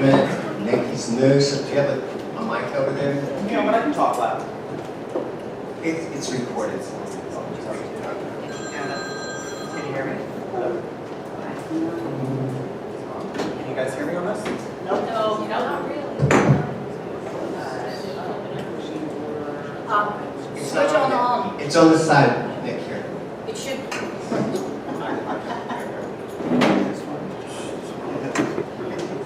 management. Nick, he's new, so do you have a mic over there? Yeah, but I can talk loud. It's recorded. Can you hear me? Hello? Can you guys hear me on this? No, not really. Switch on. It's on the side, Nick, here. It should.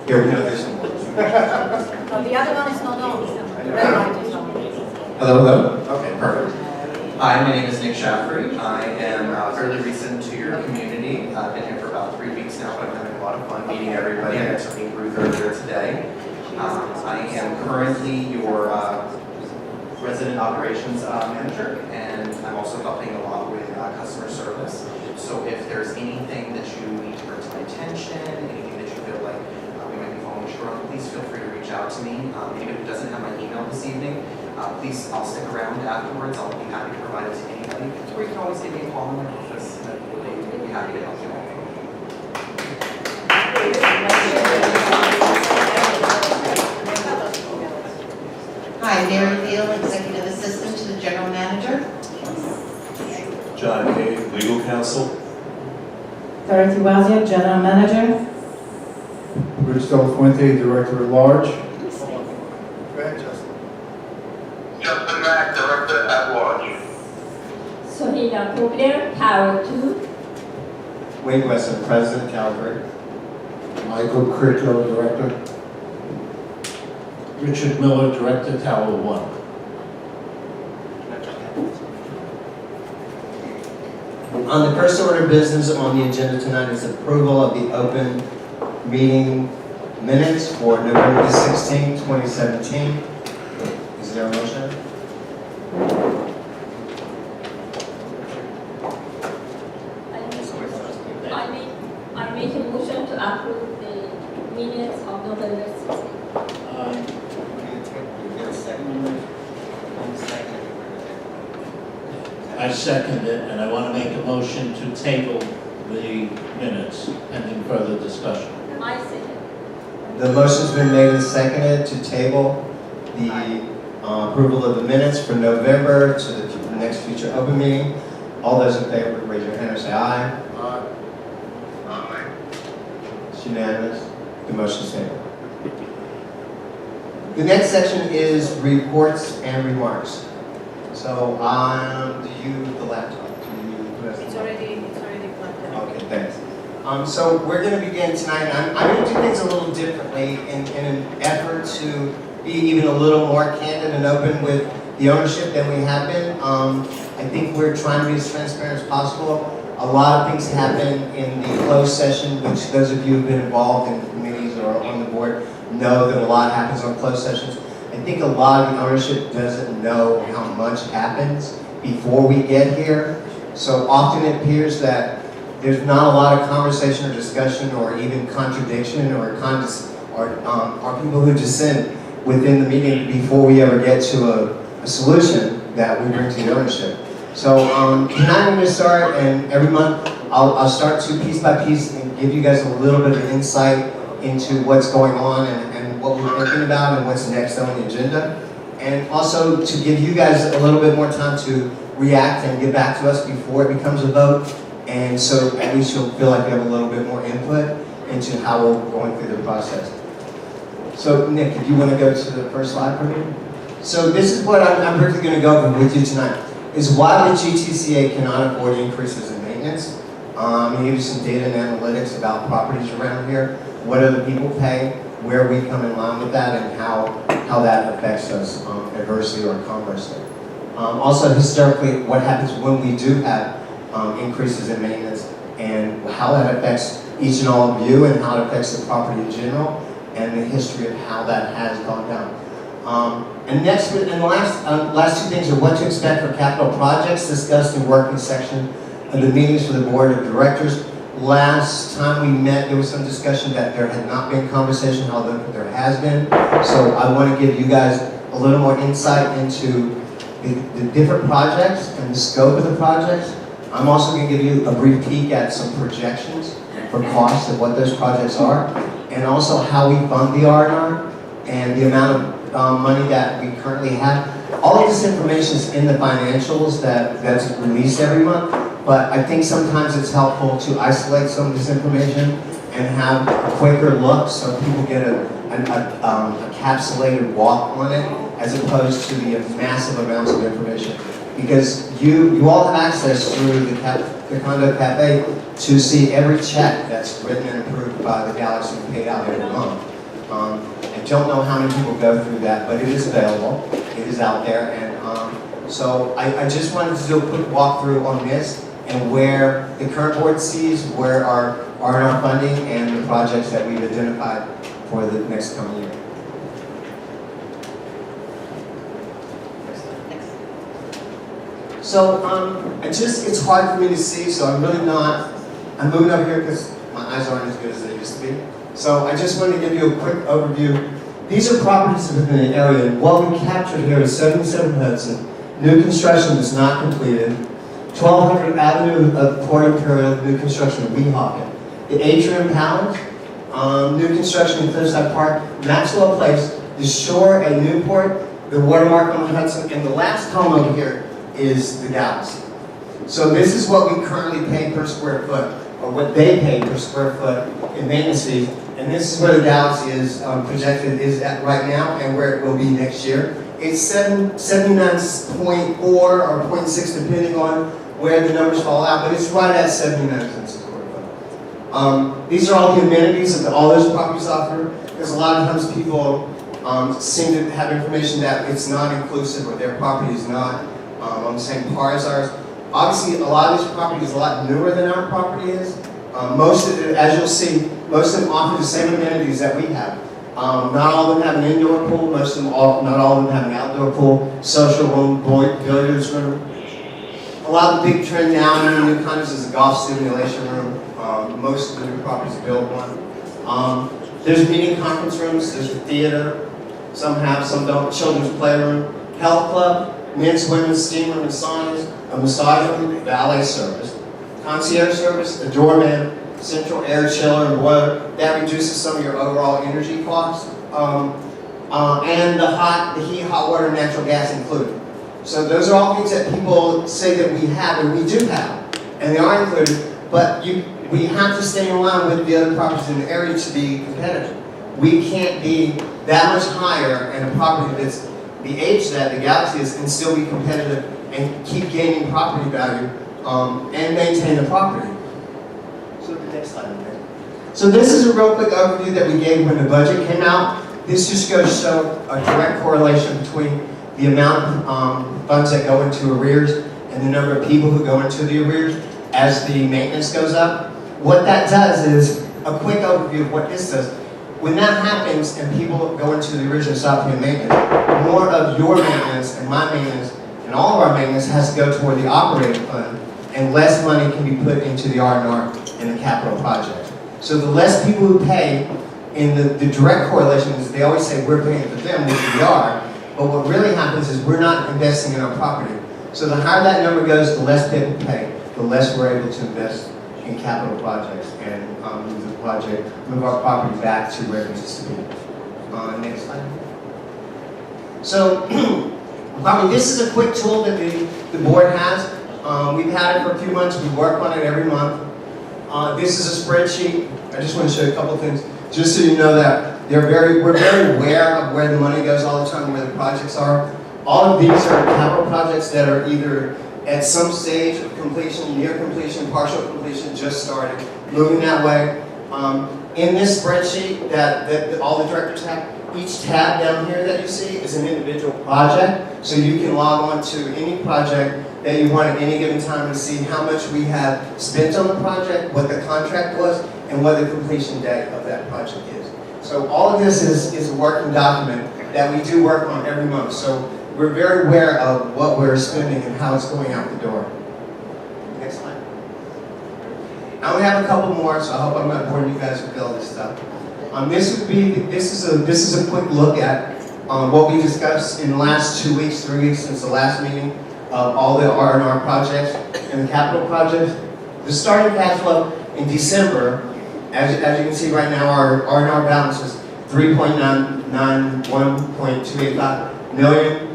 Here, we know there's some more. No, the other one is not on. The red light is on. Hello? Okay, perfect. Hi, my name is Nick Shaffrey. I am fairly recent to your community. I've been here for about 3 weeks now, but I'm having a lot of fun meeting everybody. I got to meet Ruth earlier today. I am currently your resident operations manager, and I'm also helping a lot with customer service. So if there's anything that you need to bring to my attention, anything that you feel like we might be falling short on, please feel free to reach out to me. Anybody who doesn't have my email this evening, please, I'll stick around afterwards. I'll be happy to provide it to anybody. Or you can always give me a call in my office, and I'd be happy to help you out. Hi, Mary Field, Executive Assistant to the General Manager. John Hay, Legal Counsel. Dorothy Wozniak, General Manager. Rich Del Fuente, Director at Large. Go ahead, Justin. Justin Mack, Director at Large. Sonina Kugler, Tower 2. Wade Wesson, President, Calgary. Michael Critto, Director. Richard Miller, Director, Tower 1. On the first order of business on the agenda tonight is approval of the open meeting minutes for November the 16th, 2017. Is there a motion? I make a motion to approve the minutes of November 16th. I second it, and I want to make a motion to table the minutes pending further discussion. I second. The motion's been made and seconded to table the approval of the minutes for November to the next future open meeting. All those in favor, raise your hand or say aye. Aye. It's unanimous. The motion's tabled. The next section is reports and remarks. So, the laptop, It's already plugged in. Okay, thanks. So we're going to begin tonight, and I'm going to do things a little differently in an effort to be even a little more candid and open with the ownership than we have been. I think we're trying to be as transparent as possible. A lot of things happen in the closed session, which those of you who've been involved in committees or on the board know that a lot happens on closed sessions. I think a lot of the ownership doesn't know how much happens before we get here. So often it appears that there's not a lot of conversation or discussion or even contradiction or people who dissent within the meeting before we ever get to a solution that we bring to the ownership. So tonight I'm going to start, and every month I'll start to piece by piece and give you guys a little bit of insight into what's going on and what we're thinking about and what's next on the agenda. And also to give you guys a little bit more time to react and get back to us before it becomes a vote. And so at least you'll feel like you have a little bit more input into how we're going through the process. So Nick, if you want to go to the first slide for me. So this is what I'm briefly going to go over with you tonight, is why the GTCA cannot afford increases in maintenance. I'm going to give you some data and analytics about properties around here, what other people pay, where we come in line with that, and how that affects us adversely or conversely. Also, historically, what happens when we do have increases in maintenance, and how that affects each and all of you, and how it affects the property in general, and the history of how that has gone down. And next, and the last two things are what to expect for capital projects discussed in working section of the meetings for the board of directors. Last time we met, there was some discussion that there had not been conversation, although there has been. So I want to give you guys a little more insight into the different projects and the scope of the projects. I'm also going to give you a brief peek at some projections for costs of what those projects are. and also how we fund the R&R and the amount of money that we currently have. All of this information is in the financials that's released every month, but I think sometimes it's helpful to isolate some of this information and have a quicker look so people get a encapsulated walk on it as opposed to the massive amounts of information. Because you all have access through the Condo Cafe to see every check that's written and approved by the Galaxy and paid out every month. I don't know how many people go through that, but it is available. It is out there, and so I just wanted to do a quick walkthrough on this and where the current board sees where our R&R funding and the projects that we've identified for the next coming year. So it's hard for me to see, so I'm moving up here because my eyes aren't as good as they used to be. So I just wanted to give you a quick overview. These are properties within the area, and what we captured here is 77 Hudson. New construction is not completed. 1200 Avenue of Port Imperial, new construction of Weehawken. The Atrium Palace, new construction in Cliffside Park. Maxwell Place, the Shore at Newport, the Watermark on the Hudson, and the last home over here is the Galaxy. So this is what we currently pay per square foot, or what they pay per square foot in maintenance fees. And this is where the Galaxy is projected is at right now and where it will be next year. It's 79.4 or 0.6 depending on where the numbers fall out, but it's right at 79 cents a square foot. These are all the amenities that all those properties offer, because a lot of times people seem to have information that it's not inclusive or their property is not on the same par as ours. Obviously, a lot of these properties are a lot newer than our property is. Most of it, as you'll see, most of them offer the same amenities that we have. Not all of them have an indoor pool, not all of them have an outdoor pool, social room, billiards room. A lot of the big trend now in the new condos is a golf simulation room. Most of the new properties build one. There's meeting conference rooms, there's a theater, some have, some don't, children's playroom, health club, men's, women's, steam room and saunas, a massage room, valet service, concierge service, a doorman, central air chiller and boiler. That reduces some of your overall energy costs. And the heat, hot water, natural gas included. So those are all things that people say that we have, and we do have, and they are included, but we have to stay in line with the other properties in the area to be competitive. We can't be that much higher in a property that's the age that the Galaxy is and still be competitive and keep gaining property value and maintain the property. So the next slide. So this is a real quick overview that we gave when the budget came out. This just goes to show a direct correlation between the amount of funds that go into arrears and the number of people who go into the arrears as the maintenance goes up. What that does is a quick overview of what this does. When that happens and people go into the arrears and stop paying maintenance, more of your maintenance and my maintenance and all of our maintenance has to go toward the operating fund, and less money can be put into the R&R and the capital project. So the less people who pay, in the direct correlation is they always say we're paying for them, which we are, but what really happens is we're not investing in our property. So the higher that number goes, the less people pay, the less we're able to invest in capital projects and move our property back to where it needs to be. Next slide. So, this is a quick tool that the board has. We've had it for a few months. We work on it every month. This is a spreadsheet. I just want to show you a couple things, just so you know that we're very aware of where the money goes all the time, where the projects are. All of these are capital projects that are either at some stage of completion, near completion, partial completion, just started, moving that way. In this spreadsheet that all the directors have, each tab down here that you see is an individual project, so you can log on to any project that you want at any given time to see how much we have spent on the project, what the contract was, and what the completion date of that project is. So all of this is a working document that we do work on every month. So we're very aware of what we're spending and how it's going out the door. Next slide. I only have a couple more, so I hope I'm not boring you guys with all this stuff. This is a quick look at what we discussed in the last 2 weeks, 3 weeks since the last meeting of all the R&R projects and the capital projects. The starting cash flow in December As you can see right now, our R&R balance is 3.991.285 million.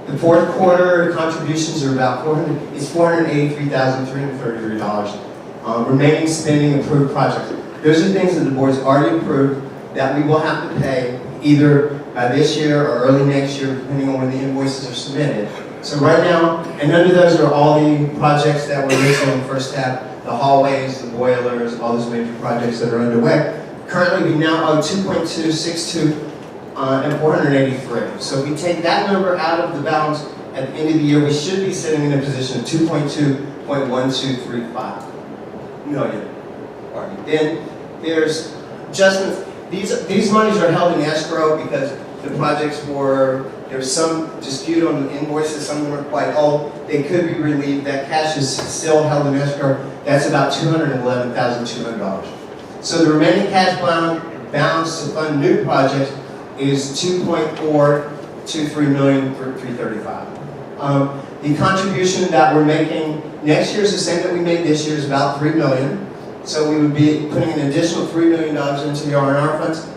The fourth quarter contributions are about $483,333. Remaining spending approved projects. Those are things that the board's already approved that we will have to pay either this year or early next year, depending on when the invoices are submitted. So right now, and under those are all the projects that were listed in the first tab, the hallways, the boilers, all those major projects that are underway. Currently, we now owe 2.262 and 483. So if we take that number out of the balance at the end of the year, we should be sitting in a position of 2.2.1235 million. Then there's adjustments. These monies are held in escrow because the projects there's some dispute on the invoices, some of them are quite old. They could be relieved. That cash is still held in escrow. That's about $211,200. So the remaining cash balance to fund new projects is $2.423,335. The contribution that we're making next year is the same that we made this year, is about $3 million. So we would be putting an additional $3 million into the R&R funds.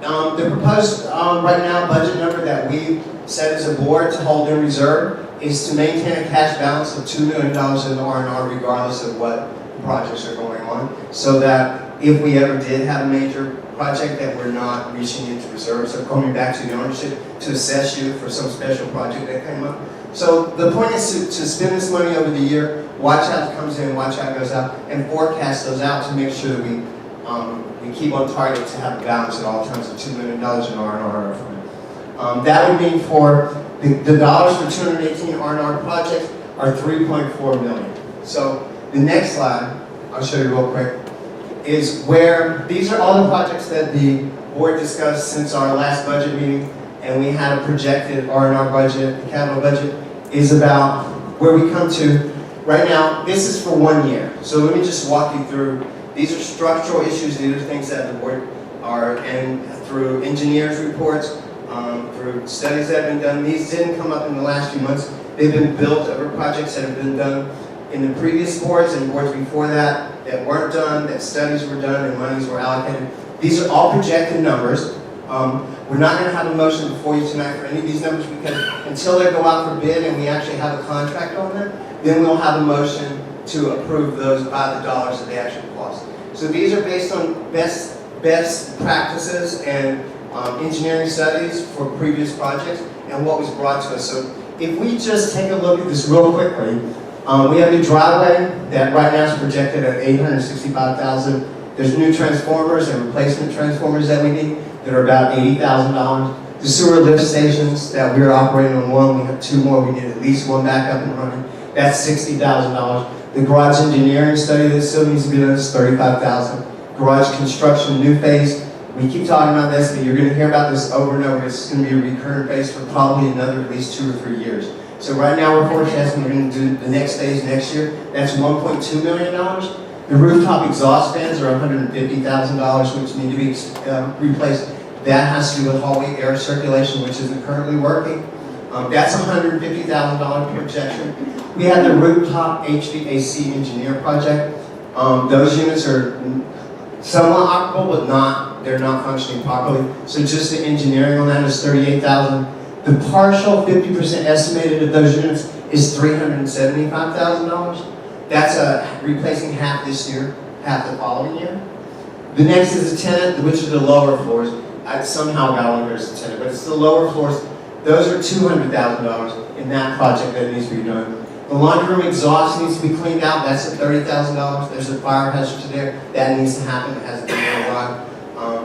The proposed right now budget number that we set as a board to hold in reserve is to maintain a cash balance of $2 million in R&R regardless of what projects are going on, so that if we ever did have a major project that we're not reaching into reserves, so coming back to the ownership to assess you for some special project that came up. So the point is to spend this money over the year, watch how it comes in, watch how it goes out, and forecast those out to make sure that we keep on target to have a balance at all times of $2 million in R&R fund. That would mean for the dollars for 218 R&R projects are $3.4 million. So the next slide, I'll show you real quick, is where these are all the projects that the board discussed since our last budget meeting, and we had a projected R&R budget, the capital budget is about where we come to right now. This is for 1 year. So let me just walk you through. These are structural issues. These are things that the board are, and through engineers' reports, through studies that have been done. These didn't come up in the last few months. They've been built over projects that have been done in the previous boards and boards before that weren't done, that studies were done and monies were allocated. These are all projected numbers. We're not going to have a motion before you tonight for any of these numbers because until they go out for bid and we actually have a contract on them, then we'll have a motion to approve those by the dollars that they actually cost. So these are based on best practices and engineering studies for previous projects and what was brought to us. So if we just take a look at this real quickly, we have a driveway that right now is projected at $865,000. There's new transformers and replacement transformers that we need that are about $80,000. The sewer lift stations that we're operating on one, we have 2 more. We need at least 1 back up and running. That's $60,000. The garage engineering study that still needs to be done is $35,000. Garage construction, new phase. We keep talking about this, but you're going to hear about this over and over. It's going to be a recurrent phase for probably another at least 2 or 3 years. So right now we're forecasting we're going to do the next phase next year. That's $1.2 million. The rooftop exhaust fans are $150,000, which need to be replaced. That has to do with hallway air circulation, which isn't currently working. That's $150,000 projection. We have the rooftop HVAC engineer project. Those units are somewhat operable, but they're not functioning properly. So just the engineering on that is $38,000. The partial 50% estimated of those units is $375,000. That's replacing half this year, half the following year. The next is the tenant, which are the lower floors. I somehow got on here as a tenant, but it's the lower floors. Those are $200,000 in that project that needs to be done. The laundry room exhaust needs to be cleaned out. That's at $30,000. There's a fire hydrant there. That needs to happen. It hasn't been done in a while.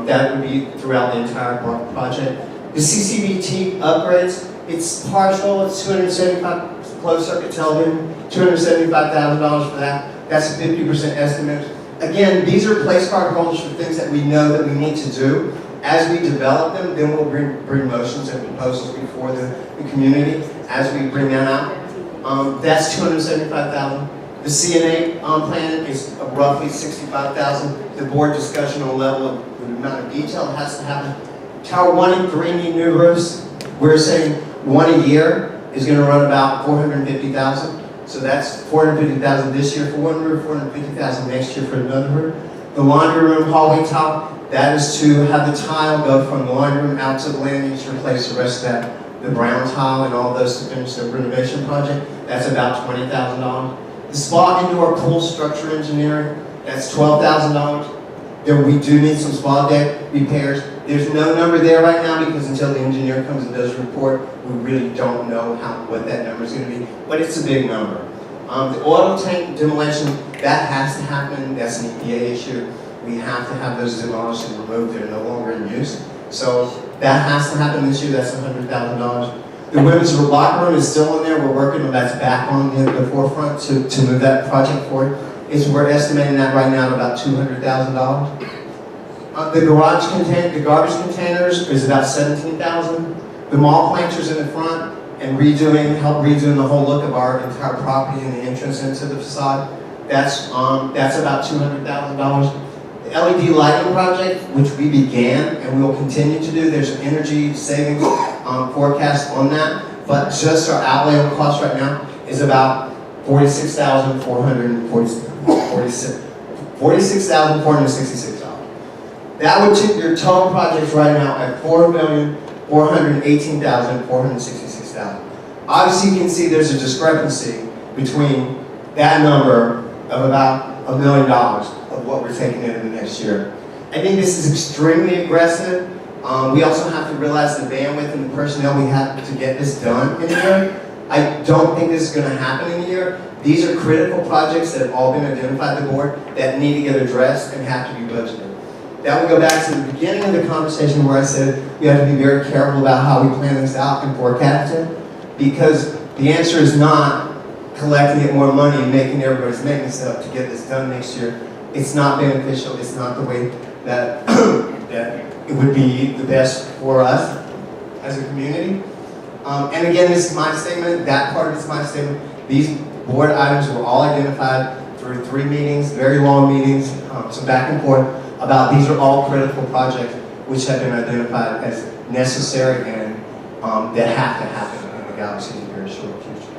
That would be throughout the entire project. The CCVT upgrades, it's partial. It's $275 closed circuit television, $275,000 for that. That's a 50% estimate. Again, these are place card holders for things that we know that we need to do. As we develop them, then we'll bring motions and proposals before the community as we bring that out. That's $275,000. The CNA plan is roughly $65,000. The board discussion on level of the amount of detail has to happen. Tower 1 and 3 need new roofs. We're saying 1 a year is going to run about $450,000. So that's $450,000 this year for one roof, $450,000 next year for another roof. The laundry room hallway tile, that is to have the tile go from the laundry room out to the landing to replace the rest of that, the brown tile and all those to finish the renovation project. That's about $20,000. The spa indoor pool structure engineering, that's $12,000. There, we do need some spa deck repairs. There's no number there right now because until the engineer comes and does a report, we really don't know what that number is going to be, but it's a big number. The oil tank demolition, that has to happen. That's an EPA issue. We have to have those demolished and removed. They're no longer in use. So that has to happen this year. That's $100,000. The women's locker room is still in there. We're working on that's back on the forefront to move that project forward. We're estimating that right now at about $200,000. The garbage containers is about $17,000. The mall planters in the front and help redoing the whole look of our entire property and the entrance into the facade. That's about $200,000. The LED lighting project, which we began and we will continue to do, there's an energy savings forecast on that, but just our outlay on cost right now is about $46,466. That would take your total projects right now at $4,418,466. Obviously, you can see there's a discrepancy between that number of about $1 million of what we're taking in the next year. I think this is extremely aggressive. We also have to realize the bandwidth and the personnel we have to get this done in a year. I don't think this is going to happen in a year. These are critical projects that have all been identified by the board that need to get addressed and have to be budgeted. That would go back to the beginning of the conversation where I said we have to be very careful about how we plan this out and forecast it, because the answer is not collecting it more money and making everybody's maintenance up to get this done next year. It's not beneficial. It's not the way that that it would be the best for us as a community. And again, this is my statement. That part is my statement. These board items were all identified through 3 meetings, very long meetings, some back and forth about these are all critical projects which have been identified as necessary and that have to happen in the galaxy in a very short future.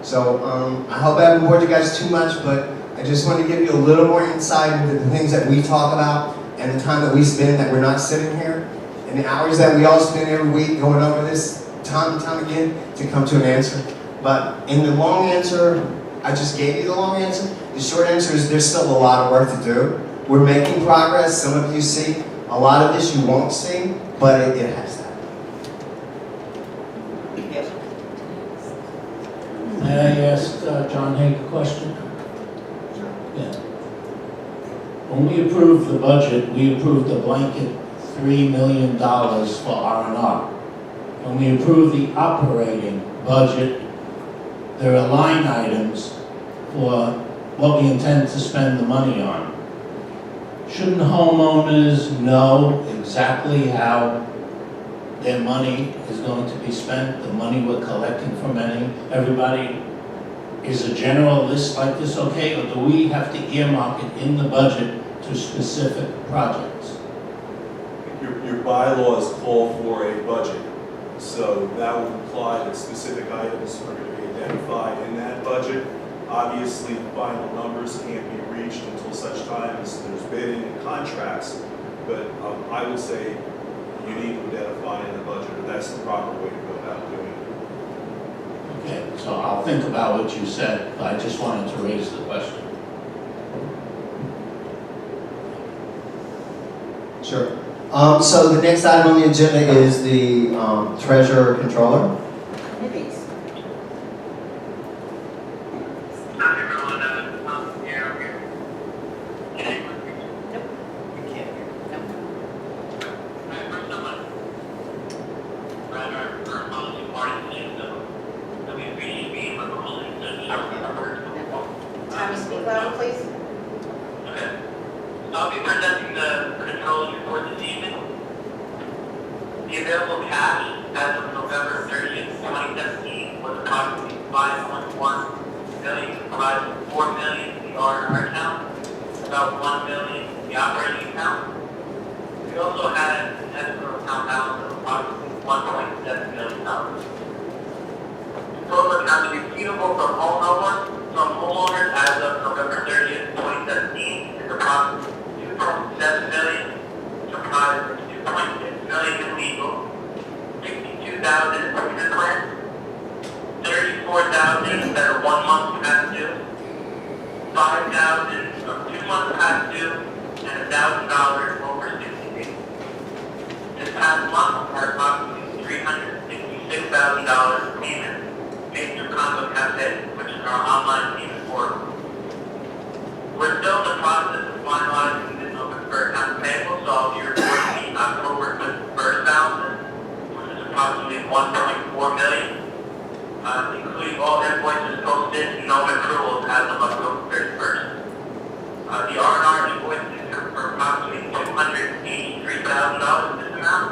So I hope I haven't bored you guys too much, but I just want to give you a little more insight into the things that we talk about and the time that we spend that we're not sitting here and the hours that we all spend every week going over this time and time again to come to an answer. But in the long answer, I just gave you the long answer. The short answer is there's still a lot of work to do. We're making progress. Some of you see. A lot of this you won't see, but it has to happen. Yes? May I ask John Haig a question? Yeah. When we approved the budget, we approved a blanket $3 million for R&R. When we approved the operating budget, there are line items for what we intend to spend the money on. Shouldn't homeowners know exactly how their money is going to be spent, the money we're collecting from everybody? Is a general list like this okay, or do we have to earmark it in the budget to specific projects? Your bylaws call for a budget, so that would imply that specific items are going to be identified in that budget. Obviously, the final numbers can't be reached until such time as there's bidding and contracts, but I would say you need to identify in the budget, or that's the proper way to go about doing it. Okay, so I'll think about what you said, but I just wanted to raise the question. Sure. So the next item on the agenda is the treasurer controller. Tommy, speak louder, please. Okay. I'll be presenting the controller's report this evening. The available cash as of November 30th, 2017 was approximately $5.1 million, comprised of $4 million in the R&R account, about $1 million in the operating account. We also had an escrow account balance of approximately $1.7 million. The total accounts receivable from homeowners as of November 30th, 2017 is approximately $2.9 past month are approximately $366,000 payments made through Congo Cafe, which is our online payment portal. We're still in the process of finalizing the numbers for accounts payable, so I'll be reporting the October 1st balance, which is approximately $1.4 million, including all invoices posted and no accruals as of October 31st. The R&R invoices are for approximately $283,000 in this amount,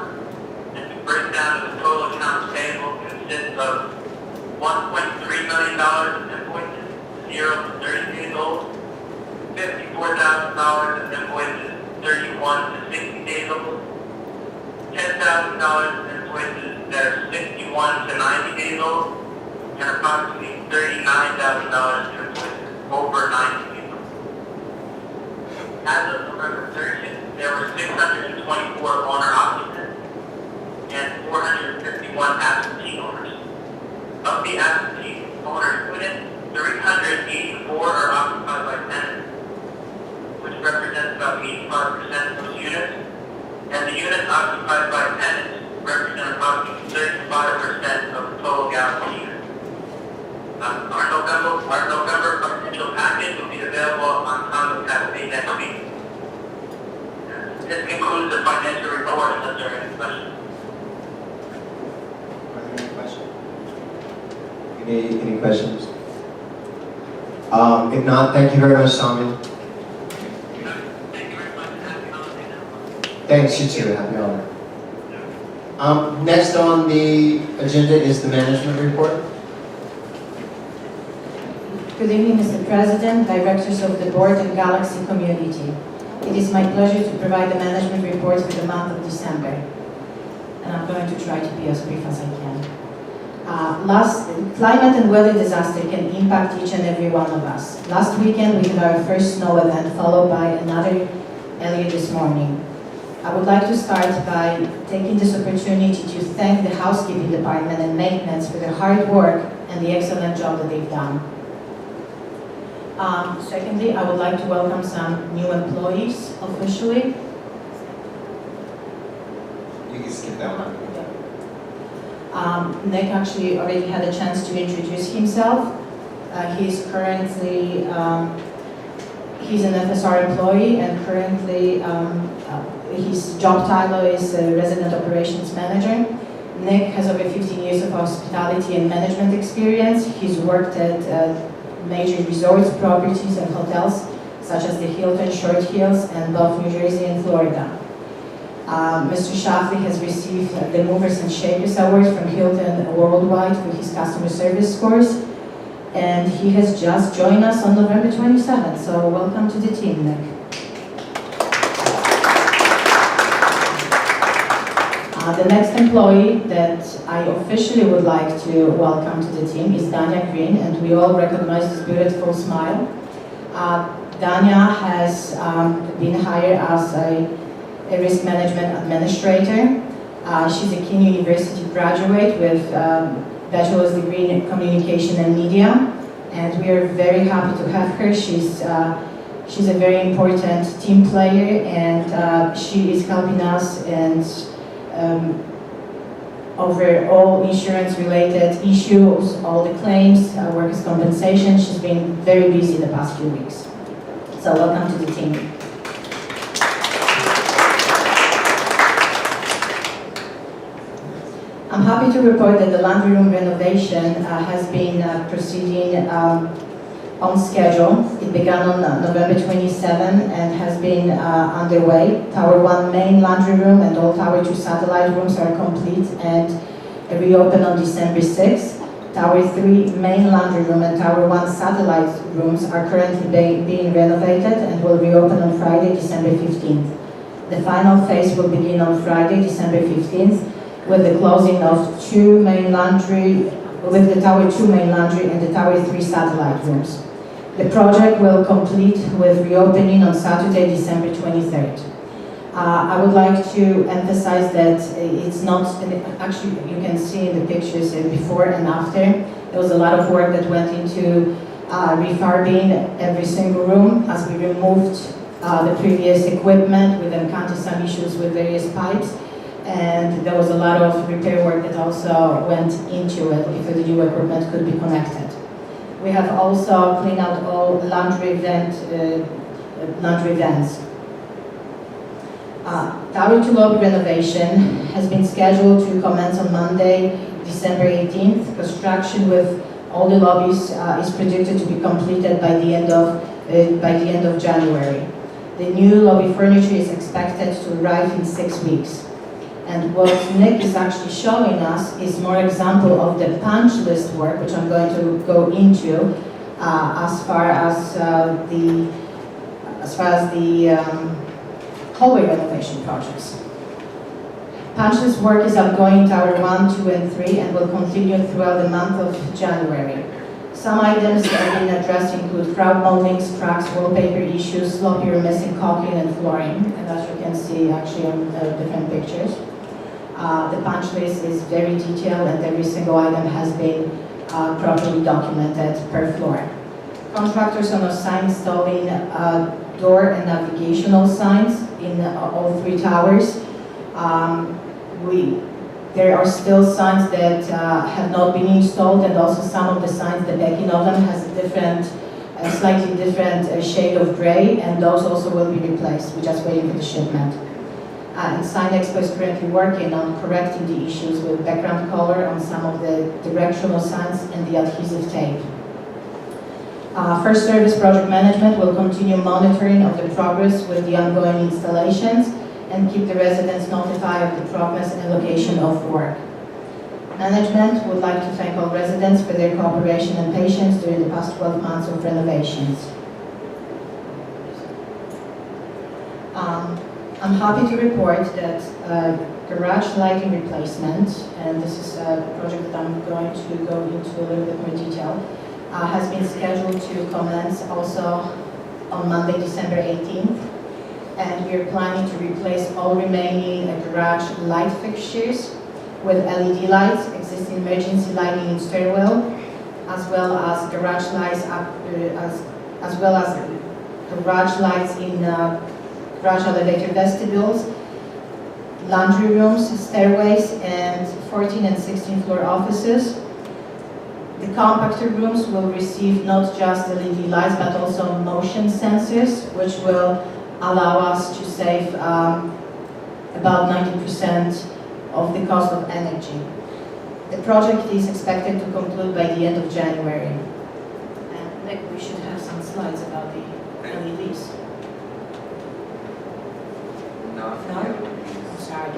and the breakdown of the total accounts payable consists of $1.3 million in invoices, 0 to 30 days old, $54,000 in invoices, 31 to 60 days old, $10,000 in invoices that are 61 to 90 days old, and approximately $39,000 in invoices over 90 days old. As of November 30th, there were 624 owner occupants and 451 absentee owners. Of the absentee owner units, 384 are occupied by tenants, which represents about 85% of those units, and the units occupied by tenants represent approximately 35% of the total Galaxy units. Our November financial package will be available on Congo Cafe next week. This concludes the financial report, unless there are any questions. Are there any questions? Any questions? If not, thank you very much, Simon. Thank you very much, and happy holidays, everyone. Thanks, you too. Happy holiday. Next on the agenda is the management report. Good evening, Mr. President, directors of the board and Galaxy community. It is my pleasure to provide the management report for the month of December. And I'm going to try to be as brief as I can. Climate and weather disaster can impact each and every one of us. Last weekend we had our first snow event, followed by another earlier this morning. I would like to start by taking this opportunity to thank the housekeeping department and maintenance for their hard work and the excellent job that they've done. Secondly, I would like to welcome some new employees officially. You can skip that one. Nick actually already had a chance to introduce himself. He's currently, he's an FSR employee, and currently his job title is Resident Operations Manager. Nick has over 15 years of hospitality and management experience. He's worked at major resorts, properties, and hotels, such as the Hilton Short Hills and both New Jersey and Florida. Mr. Shafley has received the Movers and Shakers Award from Hilton Worldwide for his customer service scores, and he has just joined us on November 27th, so welcome to the team, Nick. The next employee that I officially would like to welcome to the team is Danya Green, and we all recognize this beautiful smile. Danya has been hired as a risk management administrator. She's a Keene University graduate with bachelor's degree in communication and media, and we are very happy to have her. She's a very important team player, and she is helping us and over all insurance-related issues, all the claims, workers' compensation. She's been very busy the past few weeks. So welcome to the team. I'm happy to report that the laundry room renovation has been proceeding on schedule. It began on November 27 and has been underway. Tower 1 main laundry room and all Tower 2 satellite rooms are complete and reopened on December 6. Tower 3 main laundry room and Tower 1 satellite rooms are currently being renovated and will reopen on Friday, December 15th. The final phase will begin on Friday, December 15th, with the closing of the Tower 2 main laundry and the Tower 3 satellite rooms. The project will complete with reopening on Saturday, December 23rd. I would like to emphasize that it's not, actually you can see in the pictures before and after, there was a lot of work that went into refurbing every single room as we removed the previous equipment. We've encountered some issues with various pipes. And there was a lot of repair work that also went into it before the new equipment could be connected. We have also cleaned out all laundry vents. Tower 2 lobby renovation has been scheduled to commence on Monday, December 18th. Construction with all the lobbies is predicted to be completed by the end of January. The new lobby furniture is expected to arrive in 6 weeks. And what Nick is actually showing us is more example of the punch list work, which I'm going to go into as far as the hallway renovation projects. Punch list work is ongoing in Tower 1, 2, and 3 and will continue throughout the month of January. Some items that have been addressed include crowd moldings, cracks, wallpaper issues, sloppy or missing caulking and flooring, and as you can see actually on different pictures. The punch list is very detailed and every single item has been properly documented per floor. Contractors on assigned installing door and navigational signs in all 3 towers. There are still signs that have not been installed, and also some of the signs, the backing of them has a slightly different shade of gray, and those also will be replaced. We're just waiting for the shipment. And Sign Expo is currently working on correcting the issues with background color on some of the directional signs and the adhesive tape. First Service Project Management will continue monitoring of the progress with the ongoing installations and keep the residents notified of the progress and location of work. Management would like to thank all residents for their cooperation and patience during the past 12 months of renovations. I'm happy to report that garage lighting replacement, and this is a project that I'm going to go into a little bit more detail, has been scheduled to commence also on Monday, December 18th. And we are planning to replace all remaining garage light fixtures with LED lights, existing emergency lighting in stairwell, as well as garage lights garage lights in garage elevator vestibules, laundry rooms, stairways, and 14 and 16 floor offices. The compactor rooms will receive not just LED lights but also motion sensors, which will allow us to save about 90% of the cost of energy. The project is expected to conclude by the end of January. And Nick, we should have some slides about the LEDs. Not No? yet. I'm sorry.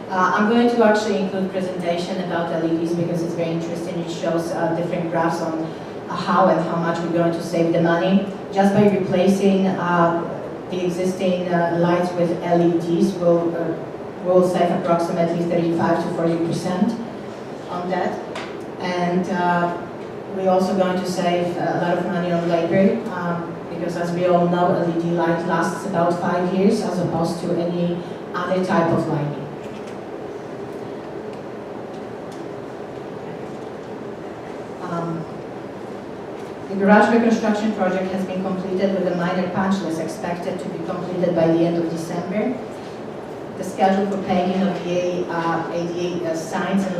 I'm going to actually include presentation about LEDs because it's very interesting. It shows different graphs on how and how much we're going to save the money. Just by replacing the existing lights with LEDs will save approximately 35 to 40% on that. And we're also going to save a lot of money on labor because, as we all know, LED light lasts about 5 years as opposed to any other type of lighting. The garage reconstruction project has been completed with a minor punch list expected to be completed by the end of December. The schedule for painting of the ADA signs and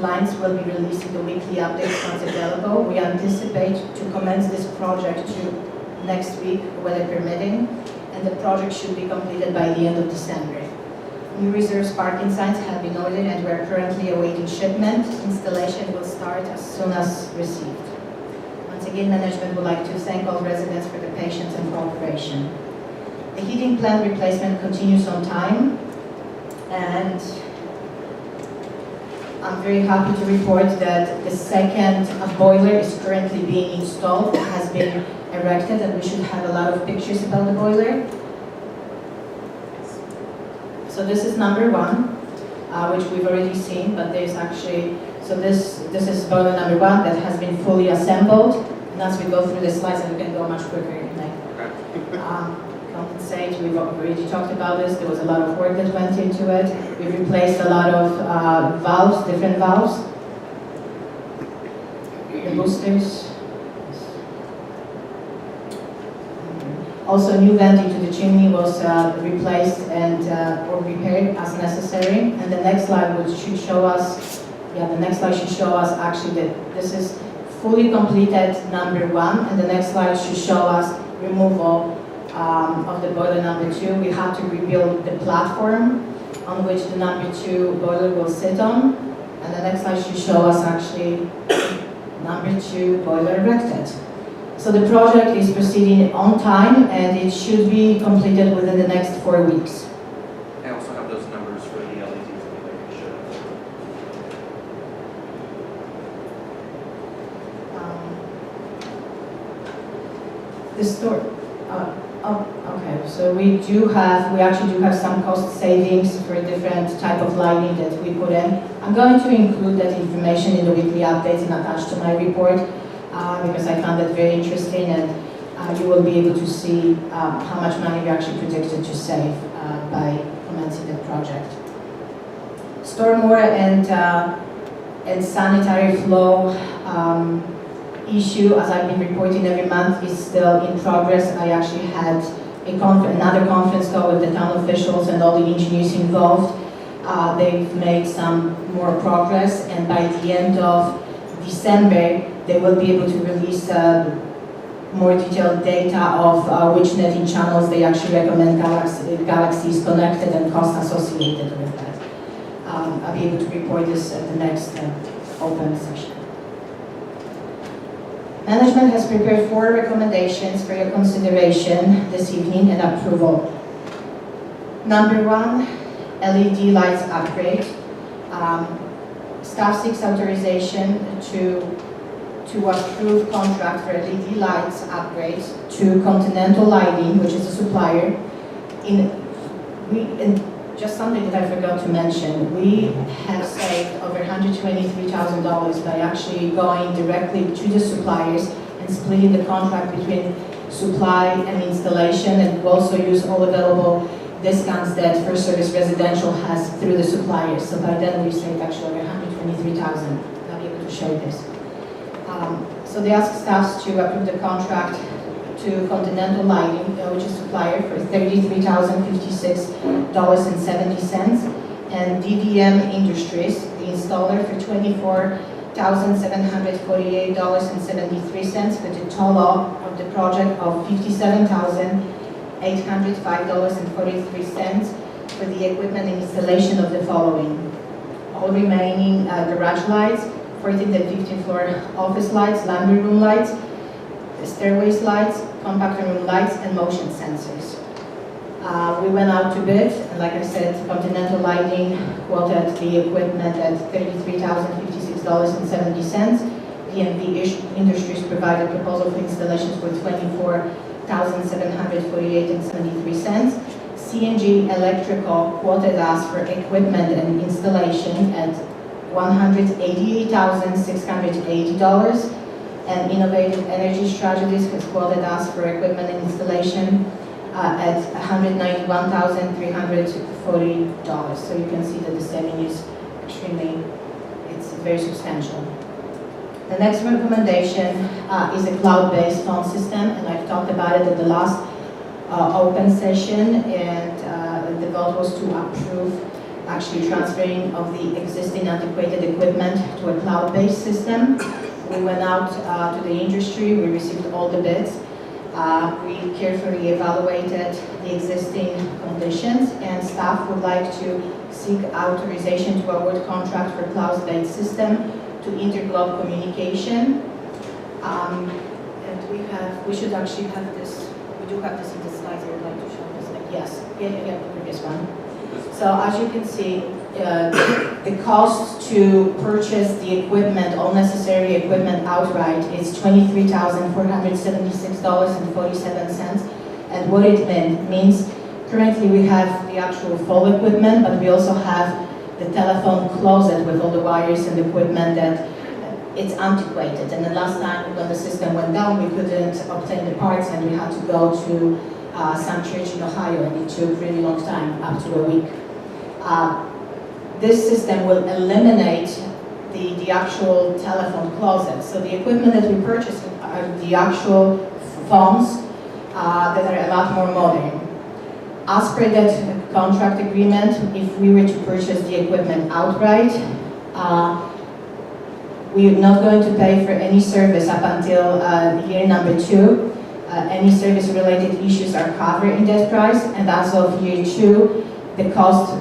lines will be released in the weekly updates once available. We anticipate to commence this project next week, weather permitting, and the project should be completed by the end of December. New reserves parking signs have been ordered and we are currently awaiting shipment. Installation will start as soon as received. Once again, management would like to thank all residents for their patience and cooperation. The heating plant replacement continues on time, and I'm very happy to report that the second boiler is currently being installed. It has been erected, and we should have a lot of pictures about the boiler. So this is number 1, which we've already seen, but there's actually, so this is boiler number 1 that has been fully assembled. And as we go through the slides, and we can go much quicker, compensate, we've already talked about this. There was a lot of work that went into it. We replaced a lot of valves, different valves. The boosters. Also, new vent into the chimney was replaced and or repaired as necessary. And the next slide should show us, the next slide should show us actually that this is fully completed number 1, and the next slide should show us removal of the boiler number 2. We have to rebuild the platform on which the number 2 boiler will sit on, and the next slide should show us actually number 2 boiler erected. So the project is proceeding on time, and it should be completed within the next 4 weeks. I also have those numbers for the LEDs that we'd like to show. The store, okay, so we actually do have some cost savings for different type of lighting that we put in. I'm going to include that information in the weekly updates and attached to my report because I found that very interesting, and you will be able to see how much money we actually predicted to save by commencing that project. Stormwater and sanitary flow issue, as I've been reporting every month, is still in progress. I actually had another conference call with the town officials and all the engineers involved. They've made some more progress, and by the end of December, they will be able to release more detailed data of which netting channels they actually recommend Galaxy is connected and costs associated with that. I'll be able to report this at the next open session. Management has prepared 4 recommendations for your consideration this evening and approval. Number 1, LED lights upgrade. Staff seeks authorization to approve contract for LED lights upgrade to Continental Lighting, which is a supplier. Just something that I forgot to mention, we have saved over $123,000 by actually going directly to the suppliers and splitting the contract between supply and installation, and we also use all available discounts that First Service Residential has through the suppliers. So by then we've saved actually over $123,000. I'll be able to show this. So they ask staff to approve the contract to Continental Lighting, which is supplier, for $33,056.70, and DVM Industries, the installer, for $24,748.73, with a total of the project of $57,805.43 for the equipment and installation of the following: all remaining garage lights, 14th and 15th floor office lights, laundry room lights, stairways lights, compact room lights, and motion sensors. We went out to bid, and like I said, Continental Lighting quoted the equipment at $33,056.70. DMV Industries provided proposal for installations for $24,748.73. CNG Electrical quoted us for equipment and installation at $188,680. And Innovative Energy Strategies has quoted us for equipment and installation at $191,340. So you can see that the saving is it's very substantial. The next recommendation is a cloud-based phone system, and I've talked about it at the last open session, and the vote was to approve actually transferring of the existing antiquated equipment to a cloud-based system. We went out to the industry, we received all the bids. We carefully evaluated the existing conditions, and staff would like to seek authorization to award contract for cloud-based system to Interglobe Communication. And we should actually have this, we do have this in the slides. I would like to show this. Yes, the previous one. So as you can see, the cost to purchase the equipment, all necessary equipment outright, is $23,476.47. And what it means, currently we have the actual full equipment, but we also have the telephone closet with all the wires and equipment that it's antiquated. And the last time when the system went down, we couldn't obtain the parts, and we had to go to some church in Ohio, and it took a really long time, up to a week. This system will eliminate the actual telephone closet. So the equipment that we purchased are the actual phones, that are a lot more modern. As per that contract agreement, if we were to purchase the equipment outright, we are not going to pay for any service up until year number 2. Any service-related issues are covered in that price, and as of year 2, the cost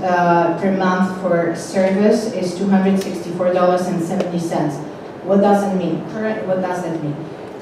per month for service is $264.70. What does that mean?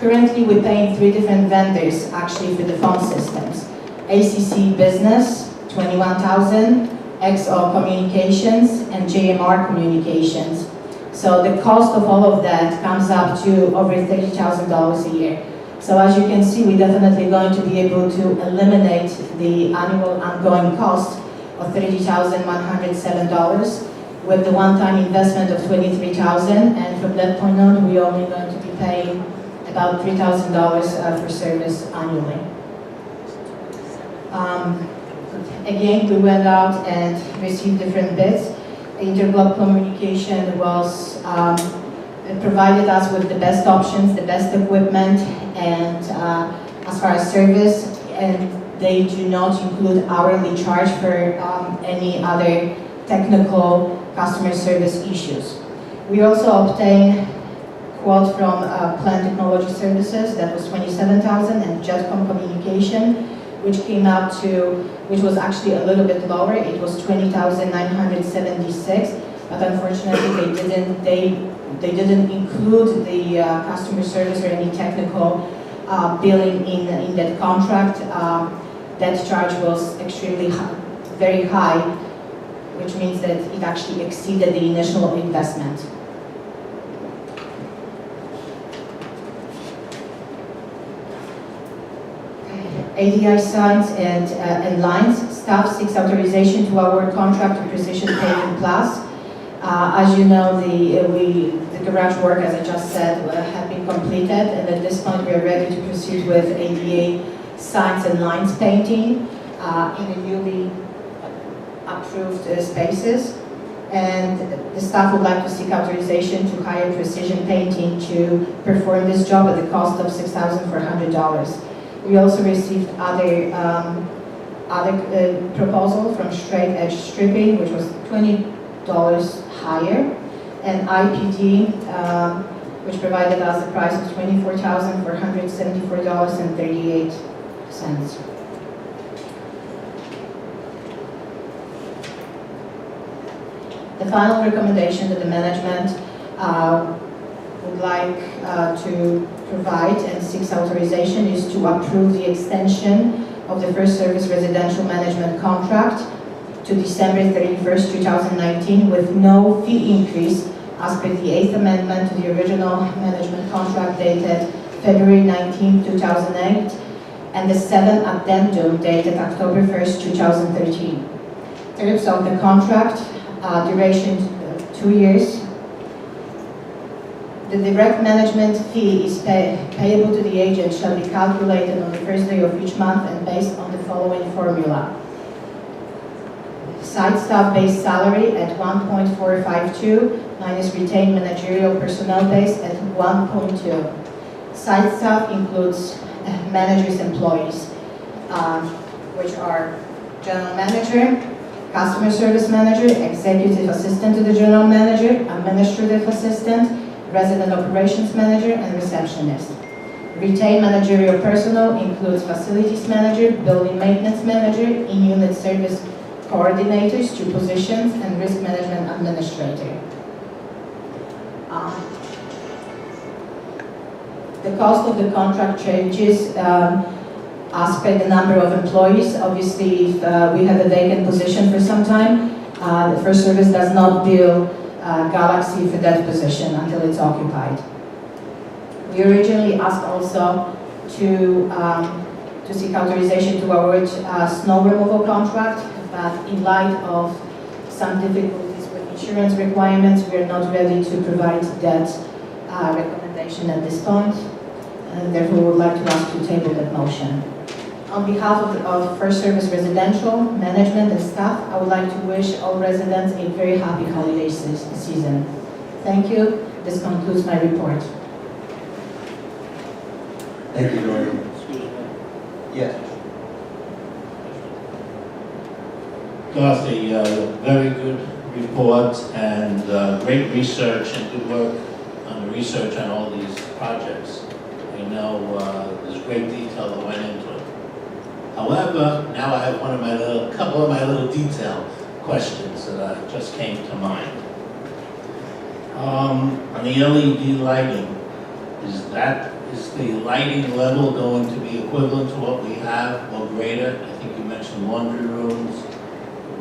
Currently, we're paying 3 different vendors actually for the phone systems. ACC Business, $21,000, XO Communications, and JMR Communications. So the cost of all of that comes up to over $30,000 a year. So as you can see, we're definitely going to be able to eliminate the annual ongoing cost of $30,107 with the one-time investment of $23,000, and from that point on, we're only going to be paying about $3,000 for service annually. Again, we went out and received different bids. Interglobe Communication was provided us with the best options, the best equipment, and as far as service, and they do not include hourly charge for any other technical customer service issues. We also obtained quote from Plant Technology Services that was $27,000, and Jetcom Communication, which came out to, which was actually a little bit lower. It was $20,976, but unfortunately they didn't include the customer service or any technical billing in that contract. That charge was extremely high, very high, which means that it actually exceeded the initial investment. ADI signs and lines. Staff seeks authorization to award contract to Precision Paving Plus. As you know, the garage work, as I just said, have been completed, and at this point we are ready to proceed with ADA signs and lines painting in the newly approved spaces. And the staff would like to seek authorization to hire Precision Painting to perform this job at the cost of $6,400. We also received other proposal from Straight Edge Stripping, which was $20 higher, and IPD, which provided us a price of $24,474.38. The final recommendation that the management would like to provide and seeks authorization is to approve the extension of the First Service Residential Management Contract to December 31st, 2019 with no fee increase as per the 8th Amendment to the original management contract dated February 19, 2008 and the 7th Addendum dated October 1st, 2013. Terms of the contract, duration 2 years. The direct management fee is payable to the agent shall be calculated on the first day of each month and based on the following formula. Site staff base salary at 1.452 minus retained managerial personnel base at 1.2. Site staff includes managers' employees, which are general manager, customer service manager, executive assistant to the general manager, administrative assistant, resident operations manager, and receptionist. Retained managerial personnel includes facilities manager, building maintenance manager, in-unit service coordinators, 2 positions, and risk management administrator. The cost of the contract changes as per the number of employees. Obviously, if we have a vacant position for some time, the First Service does not bill Galaxy for that position until it's occupied. We originally asked also to seek authorization to award a snow removal contract, but in light of some difficulties with insurance requirements, we are not ready to provide that recommendation at this point, and therefore we would like to ask to table that motion. On behalf of First Service Residential, management and staff, I would like to wish all residents a very happy holiday season. Thank you. This concludes my report. Thank you, Lori. Yes. Dorothy, very good report and great research and good work on the research on all these projects. I know there's great detail that went into it. However, now I have couple of my little detail questions that just came to mind. On the LED lighting, is the lighting level going to be equivalent to what we have or greater? I think you mentioned laundry rooms,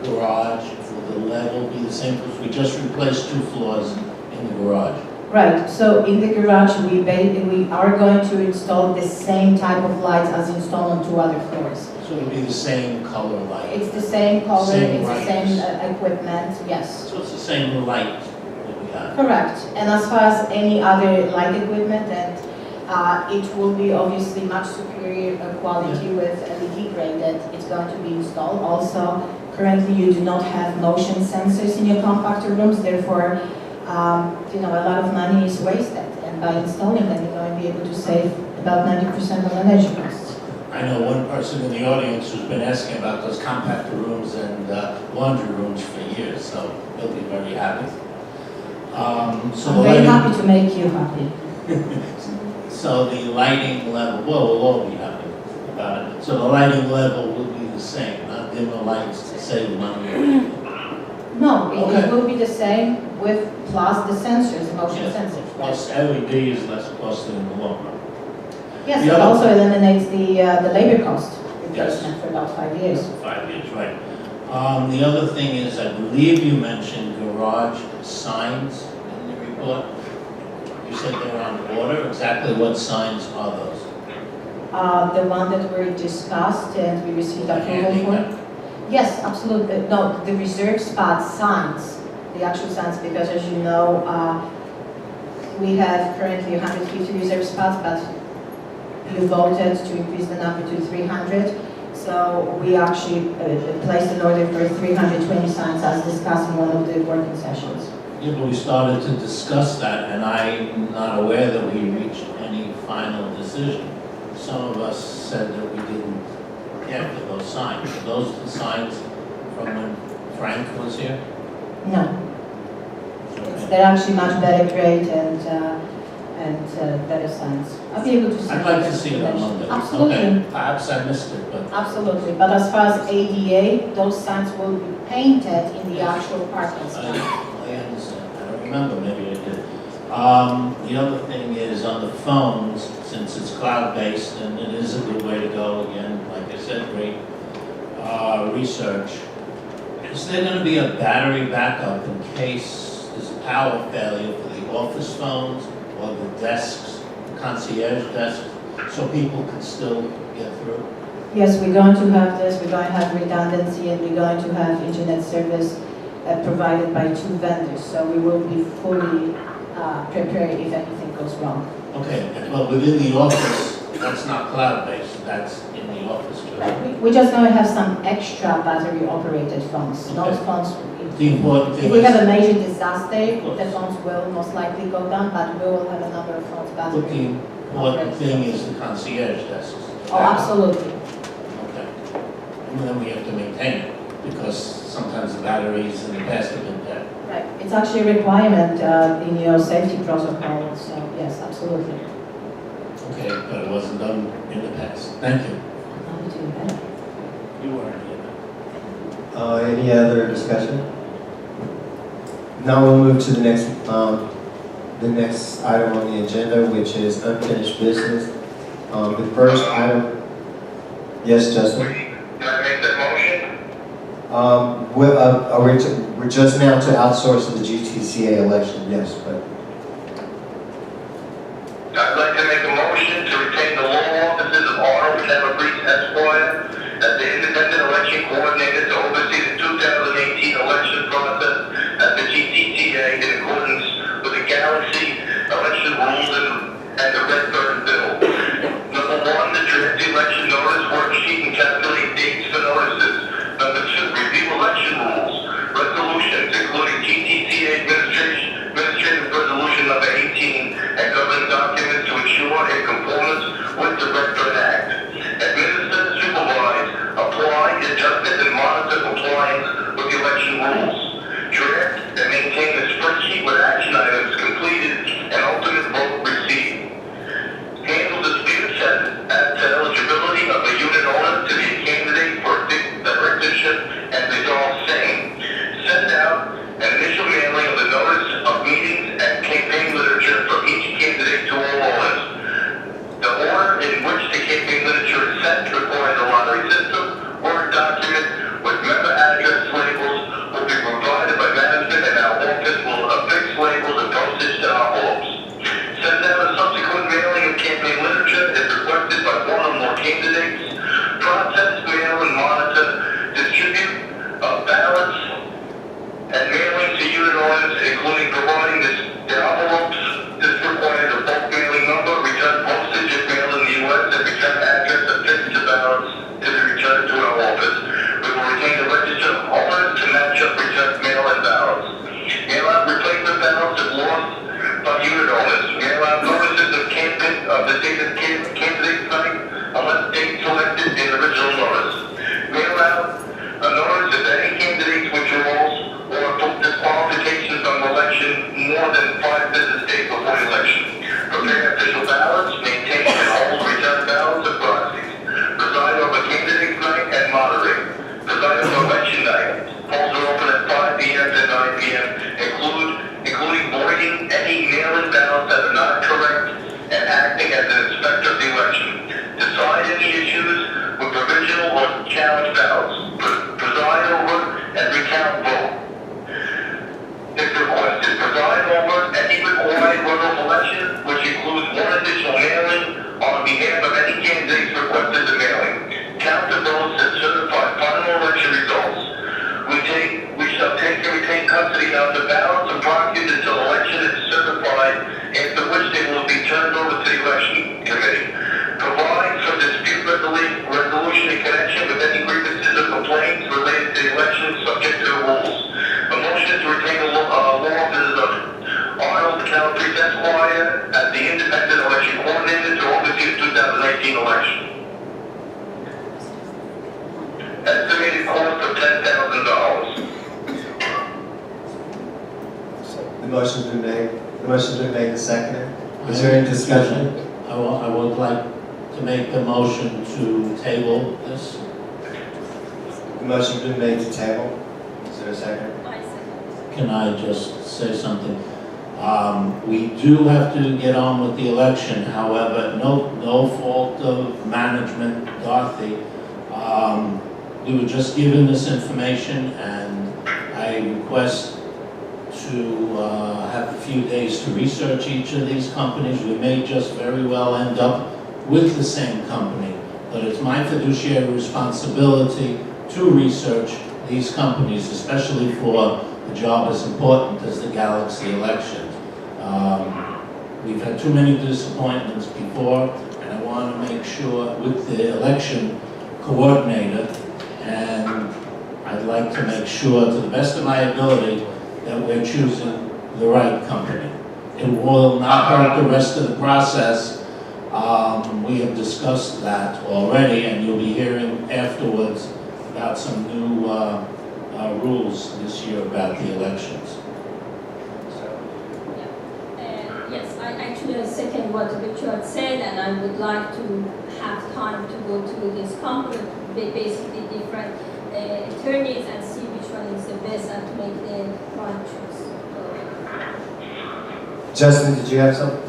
garage. Will the level be the same? Because we just replaced 2 floors in the garage. Right, so in the garage, we are going to install the same type of lights as installed on 2 other floors. So it'll be the same color light? It's the same color, Same it's the same lights. equipment, yes. So it's the same light that we have? Correct, and as far as any other light equipment, and it will be obviously much superior quality with LED graded. It's going to be installed. Also, currently you do not have motion sensors in your compactor rooms, therefore, a lot of money is wasted. And by installing them, you're going to be able to save about 90% on energy costs. I know one person in the audience who's been asking about those compactor rooms and laundry rooms for years, so he'll be very happy. I'm very happy to make you happy. So the lighting level, well, we'll all be happy about it. So the lighting level will be the same, not dimmer lights to save money. No, Okay. it will be the same with plus the sensors, motion Yes, sensors. plus LED is less costly in the long run. Yes, The it other- also eliminates the labor cost Yes. replacement for about 5 years. 5 years, right. The other thing is, I believe you mentioned garage signs in the report. You said they're on order. Exactly what signs are those? The one that we discussed and we received The approval for. handicap? Yes, absolutely. No, the reserve spot signs, the actual signs, because as you know, we have currently 150 reserve spots, but you voted to increase the number to 300. So we actually placed an order for 320 signs as discussed in one of the working sessions. Yeah, but we started to discuss that, and I'm not aware that we reached any final decision. Some of us said that we didn't get to those signs. Are those the signs from when Frank was here? No, they're actually much better grade and better signs. I'll be able to see. I'd like to see it on Monday. Absolutely. Okay, perhaps I missed it, but Absolutely, but as far as ADA, those signs will be painted in the actual parking spot. I understand. I don't remember, maybe I did. The other thing is on the phones, since it's cloud-based, and it is a good way to go, again, like I said, great research. Is there going to be a battery backup in case there's a power failure for the office phones or the desks, concierge desks, so people can still get through? Yes, we're going to have this, we're going to have redundancy, and we're going to have internet service provided by 2 vendors, so we will be fully prepared if anything goes wrong. Okay, but within the office, that's not cloud-based, that's in the office too. We're just going to have some extra battery-operated phones. Those Okay. phones, The important if thing we have is, a major disaster, the phones will most likely go down, but we will have a number of phones but the battery. important thing is the concierge desks. Oh, absolutely. Okay. And then we have to maintain it, because sometimes the batteries in the past have been dead. Right, it's actually a requirement in your safety protocol, so yes, absolutely. Okay, but it wasn't done in the past. Thank you. I'll do better. You weren't here. Any other discussion? Now we'll move to the next item on the agenda, which is unfinished business. The first item, yes, Justin? Can I make that motion? We're just now to outsource the GTCA election, yes, but I'd like to make a motion to retain the law offices of Arnold and Everett Esquire as the independent election coordinator to oversee the 2018 election process at the Gtca in accordance with the Galaxy election rules and the Redburn bill. Number 1, to draft the election notice worksheet and calculate dates for notices. Number 2, review election rules, resolutions, including GTCA administrative resolution number 18, and governing documents to ensure a conformance with the Redburn Act. Administer to preside over any required runoff election, which includes one additional mailing on behalf of any candidates requested the mailing. Count the votes and certify final election results. We shall take and retain custody of the ballots and proxies until election is certified, after which they will be turned over to the election committee. Provide for dispute resolution in connection with any grievances or complaints related to the election subject to the rules. A motion to retain the offices of Arnold Calabrese Esquire as the independent election coordinator to oversee the 2019 election. Estimated cost of $10,000. The motion's been made. The motion's been made and seconded. Is there any discussion? I would like to make the motion to table this. The motion's been made to table. Is there a second? I second. Can I just say something? We do have to get on with the election, however, no fault of management, Dorothy. We were just given this information, and I request to have a few days to research each of these companies. We may just very well end up with the same company, but it's my fiduciary responsibility to research these companies, especially for a job as important as the Galaxy elections. We've had too many disappointments before, and I want to make sure with the election coordinator, and I'd like to make sure to the best of my ability that we're choosing the right company. It will not hurt the rest of the process. We have discussed that already, and you'll be hearing afterwards about some new rules this year about the elections. Yes, I actually second what Richard said, and I would like to have time to go through this company, basically different attorneys, and see which one is the best and to make the right choice. Justin, did you have something?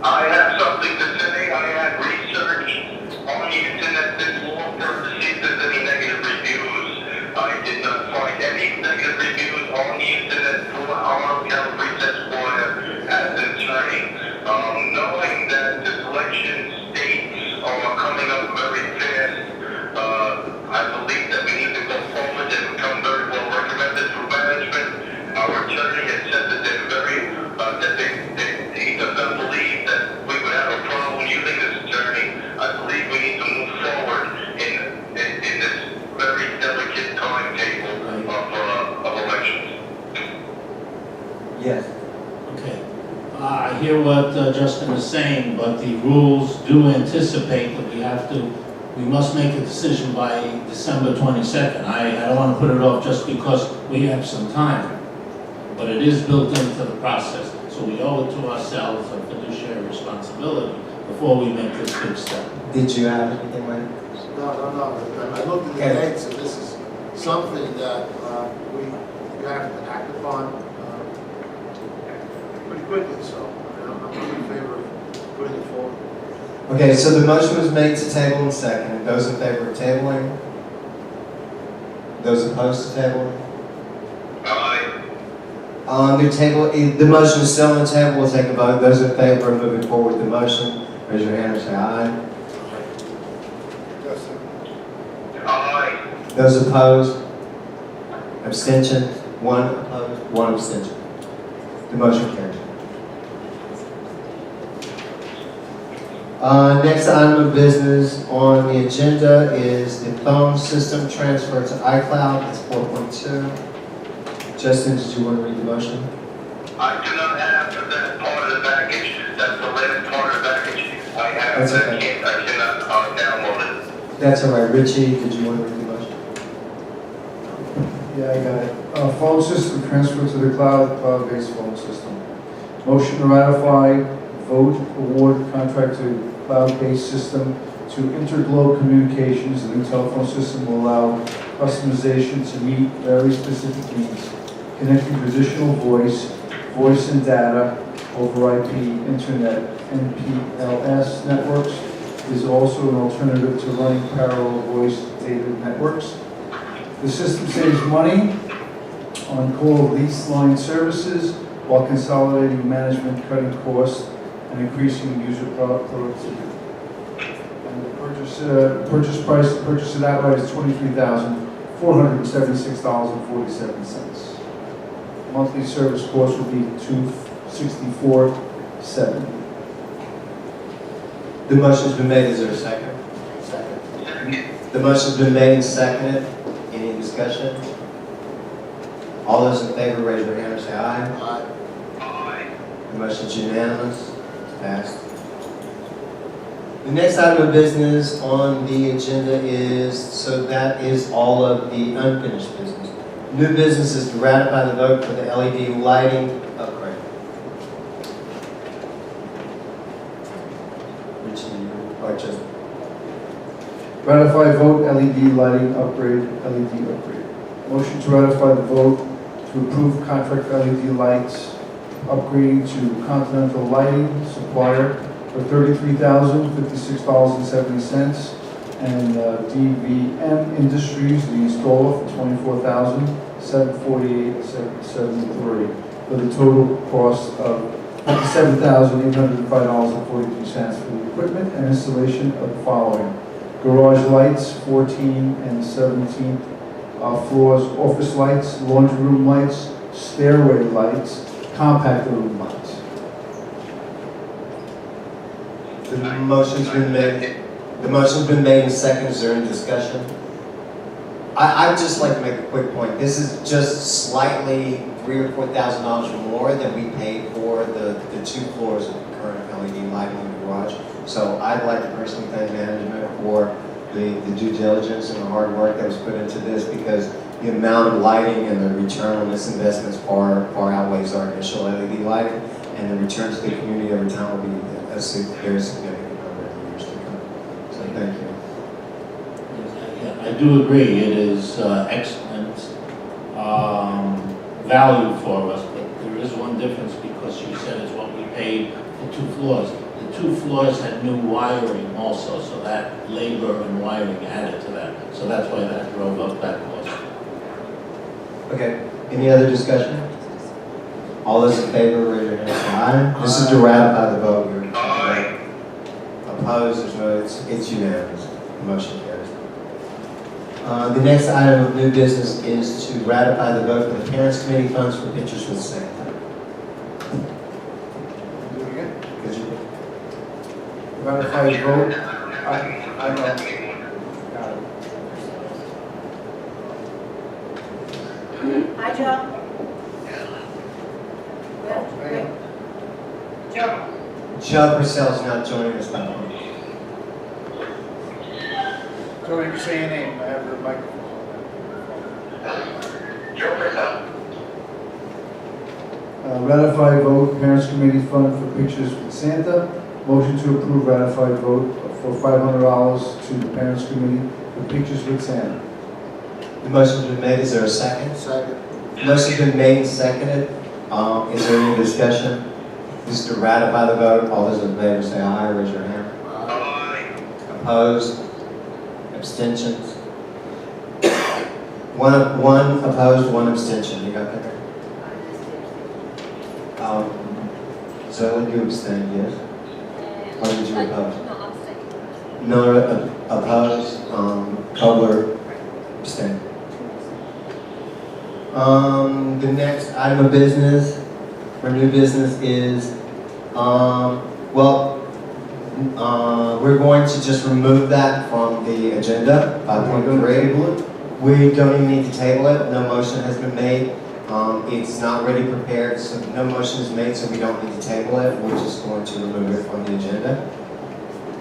I have something to say. I had researched on the internet this law firm to see if there's any negative reviews. I did not find any negative reviews on the internet for Arnold Calabrese Esquire as an attorney. Knowing that this election dates are coming up very fast, I believe that we need to go forward and become very well recommended through management. Our attorney has said that they're very, he does not believe that we would have a problem using this attorney. I believe we need to move forward in this very delicate timetable of elections. Yes. Okay. I hear what Justin is saying, but the rules do anticipate that we must make a decision by December 22nd. I don't want to put it off just because we have some time, but it is built into the process. So we owe it to ourselves a fiduciary responsibility before we make this big step. Did you have anything, Wayne? No. I looked at the Okay. dates, and this is something that we have to act upon pretty quickly, so I'm in favor of putting it forward. Okay, so the motion was made to table and seconded. Those in favor of tabling? Those opposed to tabling? The motion is still on the table. We'll take a vote. Those in favor of moving forward with the motion, raise your hand and say aye. Justin? Aye. Those opposed? Abstention? One opposed, one abstention. The motion carries. Next item of business on the agenda is the phone system transfer to iCloud. That's 4.2. Justin, did you want to read the motion? I do not have that part of the package. That's the last part of the package. I have. That's okay. I cannot download it. That's all right. Richie, did you want to read the motion? Yeah, I got it. Phone system transfer to the cloud-based phone system. Motion to ratify, vote, award contract to cloud-based system to Interglobe Communications. The new telephone system will allow customization to meet very specific needs, connecting traditional voice and data over IP, internet, MPLS networks is also an alternative to running parallel voice data networks. The system saves money on-call lease line services while consolidating management, cutting costs, and increasing user productivity. And the purchase price to purchase it outright is $23,476.47. Monthly service cost would be $264.70. The motion's been made, is there a second? Second. The motion's been made and seconded. Any discussion? All those in favor, raise your hand or say aye. Aye. The motion's unanimous. It's passed. The next item of business on the agenda that is all of the unfinished business. New business is to ratify the vote for the LED lighting upgrade. Or just Ratify vote LED lighting upgrade, LED upgrade. Motion to ratify the vote to approve contract for LED lights upgrading to Continental Lighting Supplier for $33,056.70 and DVM Industries, the installer, for $24,748.73 for the total cost of $57,805.42 for the equipment and installation of the following: garage lights, 14th and 17th floors, office lights, laundry room lights, stairway lights, compact room lights. the motion's been made. The motion's been made and seconded. Is there any discussion? I'd just like to make a quick point. This is just slightly $3,000 or $4,000 more than we paid for the 2 floors of the current LED lighting in the garage. So I'd like to personally thank management for the due diligence and the hard work that was put into this, because the amount of lighting and the return on this investment far outweighs our initial LED lighting, and the return to the community over time will be very significant over the years to come. So thank you. I do agree, it is excellent value for us, but there is one difference because you said it's what we paid for 2 floors. The 2 floors had new wiring also, so that labor and wiring added to that. So that's why that drove up that cost. Okay, any other discussion? All those in favor, raise your hand, say aye. This is to ratify the vote. Opposed, there's no, it's unanimous. The motion carries. The next item of new business is to ratify the vote for the Parents Committee funds for Pictures with Santa. Do it again? Could you? Ratify the vote. I know. Got it. Hi, Joe. Joe. Joe Purcell's not joining us by phone. So you can say your name, I have the microphone. Joe Purcell. Ratify vote, Parents Committee Fund for Pictures with Santa. Motion to approve ratified vote for $500 to the Parents Committee for Pictures with Santa. The motion's been made. Is there a second? Second. Motion's been made and seconded. Is there any discussion? This is to ratify the vote. All those in favor say aye. Raise your hand. Aye. Opposed? Abstentions? One opposed, 1 abstention. You got that? Zoe, you abstained, yes? Or did you oppose? No, opposed. Kohler abstained. The next item of business, for new business is, we're going to just remove that from the agenda, 5.3. We don't even need to table it. No motion has been made. It's not ready prepared, so no motion is made, so we don't need to table it. We're just going to remove it from the agenda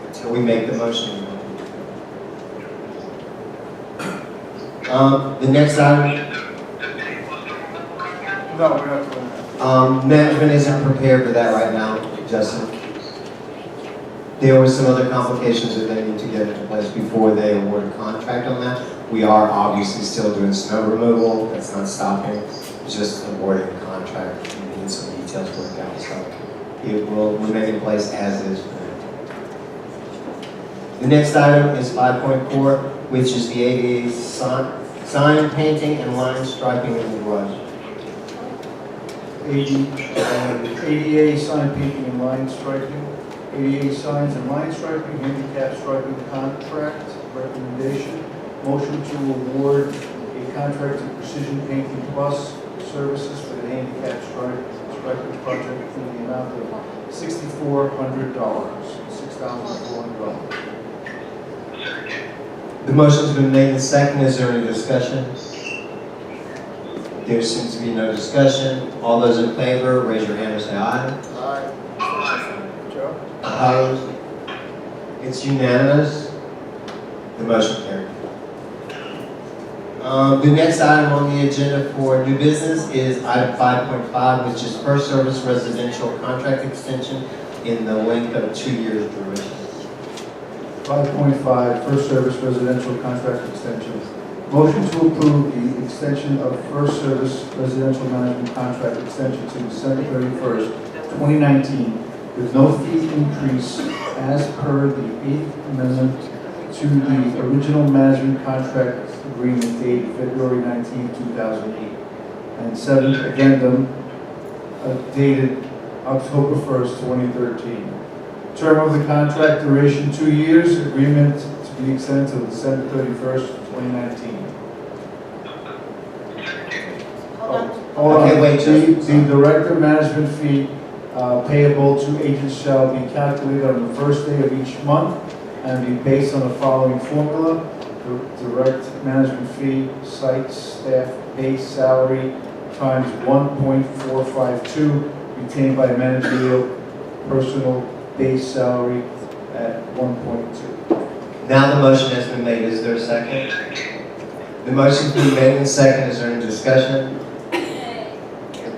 until we make the motion. The next item. No, we're not doing that. Management isn't prepared for that right now, Justin. There were some other complications that they need to get into place before they award a contract on that. We are obviously still doing snow removal. That's not stopping. It's just awarding a contract. We need some details worked out. So it will remain in place as is. The next item is 5.4, which is the ADA sign painting and line striping in the garage. ADA sign painting and line striping, ADA signs and line striping, handicap striping contract recommendation. Motion to award a contract to Precision Painting Plus services for the handicap striping project in the amount of $6,400. The motion's been made and seconded. Is there any discussion? There seems to be no discussion. All those in favor, raise your hand and say aye. Joe? Opposed? It's unanimous. The motion carried. The next item on the agenda for new business is item 5.5, which is First Service Residential Contract Extension in the length of 2 years duration. 5.5, First Service Residential Contract Extension. Motion to approve the extension of First Service Residential Management Contract Extension to December 31st, 2019, with no fee increase as per the 8th Amendment to the original management contract agreement dated February 19, 2008, and 7th Addendum dated October 1st, 2013. Term of the contract duration 2 years, agreement to be extended until December 31st, 2019. Hold on. Okay, wait, The director management fee payable to agents shall be calculated on the first day of each month and be based on the following formula. The direct management fee, site staff base salary times 1.452, retained by managerial personal base salary at 1.2. Now the motion has been made. Is there a second? The motion's been made and seconded. Is there any discussion?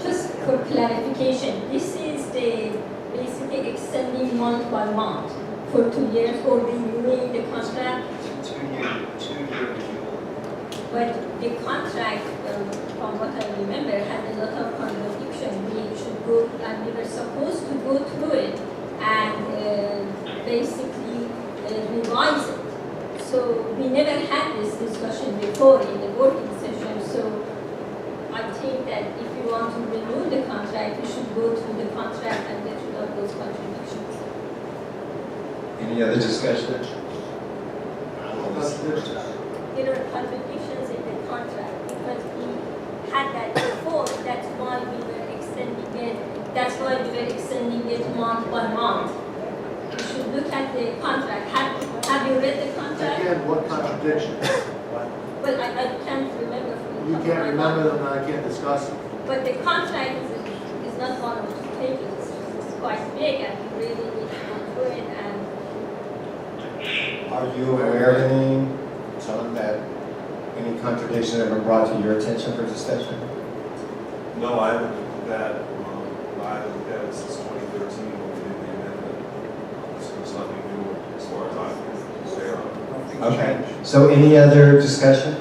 Just for clarification, this is the basically extending month by month for 2 years or renewing the contract? 2 year renewal. But the contract, from what I remember, had a lot of contradiction. We should go, and we were supposed to go through it and basically revise it. So we never had this discussion before in the working session. So I think that if you want to renew the contract, you should go through the contract and get rid of those contradictions. Any other discussion? There are contradictions in the contract because we had that before. That's why we were extending it. That's why we were extending it month by month. You should look at the contract. Have you read the contract? Again, what contradictions? Well, I can't remember. From the You top of can't my remember mind. them, and I can't discuss them. But the contract is not 1 or 2 pages. It's quite big, and we really need to go through it. And Are you aware of any, John, that any contradiction ever brought to your attention for discussion? No, I haven't looked at that. I haven't looked at it since 2013 when we did the amendment. So there's nothing new as far as I'm aware of. Okay, so any other discussion?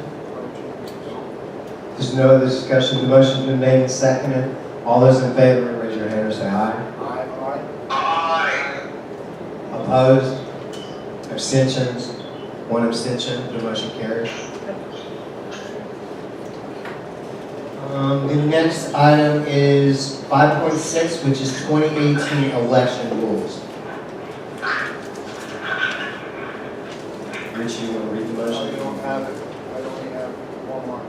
There's no other discussion. The motion's been made and seconded. All those in favor, raise your hand or say aye. Aye. Opposed? Abstentions? 1 abstention. The motion carries. The next item is 5.6, which is 2018 election rules. Richie, you want to read the I motion? don't have it. I only have one line.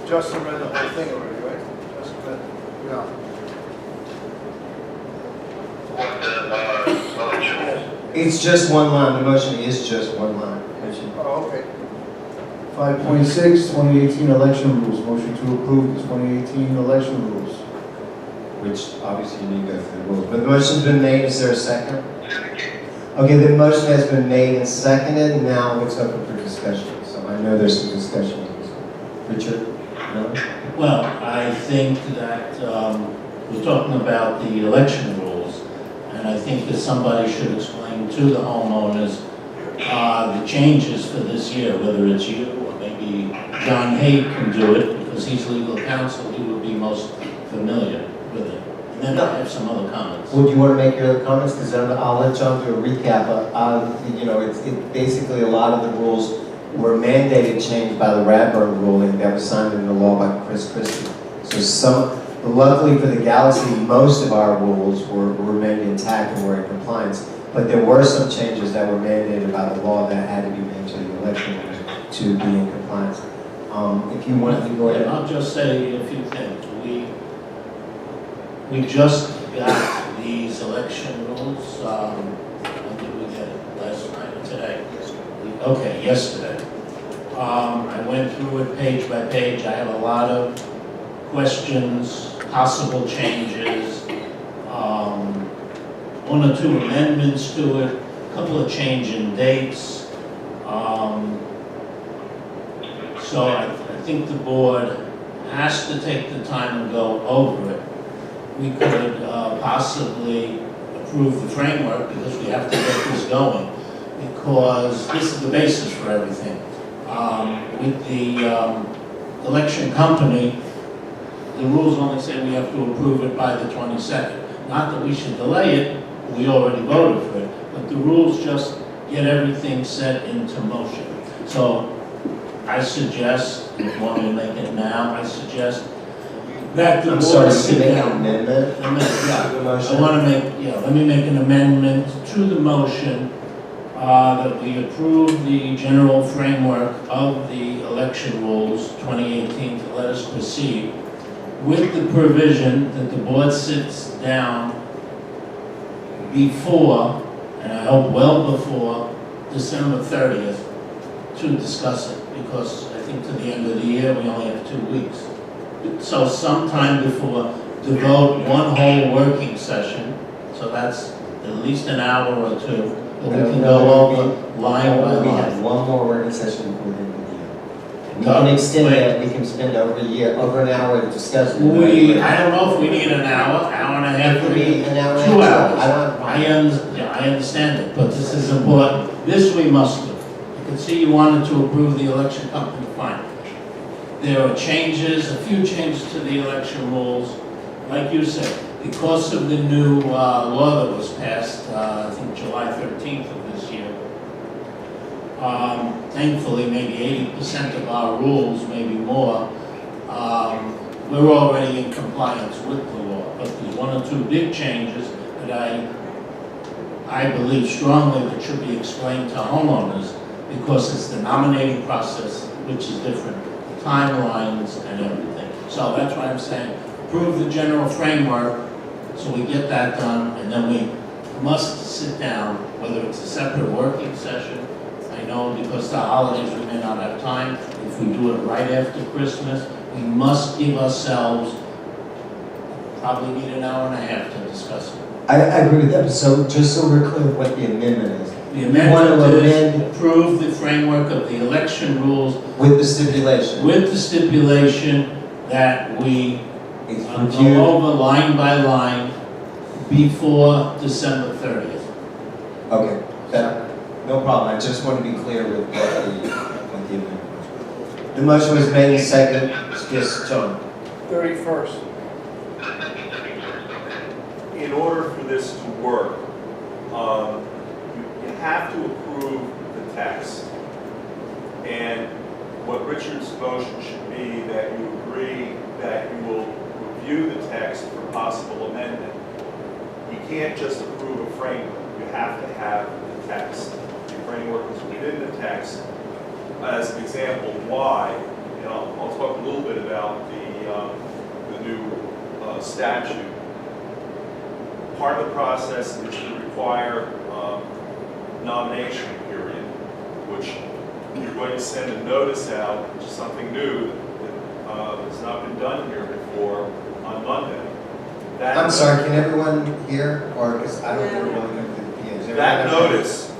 Justin read the whole thing already, right? Justin read, yeah. It's just one line. The motion is just one line. Richie. Oh, okay. 5.6, 2018 election rules. Motion to approve the 2018 election rules. Which obviously you need to go through the rules. But the motion's been made. Is there a second? Okay, the motion has been made and seconded. Now it's open for discussion. So I know there's some discussion. Richard? No? Well, I think that we're talking about the election rules, and I think that somebody should explain to the homeowners the changes for this year, whether it's you or maybe John Haig can do it because he's legal counsel. He would be most familiar with it. And then I have some other comments. Would you want to make your other comments? Because I'll let John do a recap. It's basically a lot of the rules were mandated change by the Radburn ruling that was signed into law by Chris Christie. So But luckily for the Galaxy, most of our rules were remained intact and were in compliance. But there were some changes that were mandated by the law that had to be made to the election rules to be in compliance. If you want to go ahead. I'll just say a few things. We just got these election rules, when did we get it? Last night or today? Okay, yesterday. I went through it page by page. I have a lot of questions, possible changes, one or two amendments to it, a couple of change in dates. So I think the board has to take the time and go over it. We could possibly approve the framework because we have to get this going, because this is the basis for everything. With the election company, the rules only say we have to approve it by the 22nd. Not that we should delay it, we already voted for it, but the rules just get everything set into motion. So I suggest, if you want me to make it now, I suggest that the I'm board sorry, sit to make down. an amendment Yeah, to the motion. I want to let me make an amendment to the motion that we approve the general framework of the election rules 2018 to let us proceed with the provision that the board sits down before, and I hope well before, December 30th to discuss it, because I think to the end of the year, we only have 2 weeks. So sometime before, devote one whole working session, so that's at least an hour or two, but we can go over line by We have line. one more working session before the end of the year. We No, can extend wait. that, we can spend over a year, over an hour discussing. I don't know if we need an hour and a half, It could be an hour and a 2 half. hours. I don't have a problem. I understand it, but this is important. This we must do. You can see you wanted to approve the election company, fine. There are changes, a few changes to the election rules. Like you said, because of the new law that was passed, I think July 13th of this year, thankfully maybe 80% of our rules, maybe more, we're already in compliance with the law. But there's one or two big changes that I believe strongly that should be explained to homeowners, because it's the nominating process, which is different, the timelines and everything. So that's why I'm saying, approve the general framework, so we get that done, and then we must sit down, whether it's a separate working session. I know because the holidays we may not have time. If we do it right after Christmas, we must give ourselves, probably need an hour and a half to discuss it. I agree with that, so just so we're clear what the amendment is. The You want to amendment is amend approve the framework of the election rules with the stipulation. with the stipulation that we It's go reviewed. over line by line before December 30th. Okay, no problem, I just want to be clear with what the amendment was. The motion was made and seconded, yes, John. 31st. In order for this to work, you have to approve the text. And what Richard's motion should be that you agree that you will review the text for possible amendment. You can't just approve a framework, you have to have the text. The framework is within the text. As an example, why, I'll talk a little bit about the new statute. Part of the process is to require nomination period, which you're going to send a notice out, which is something new that has not been done here before, on Monday. I'm sorry, can everyone hear, or, because I don't think we're really going to do the PA. Is That everyone- notice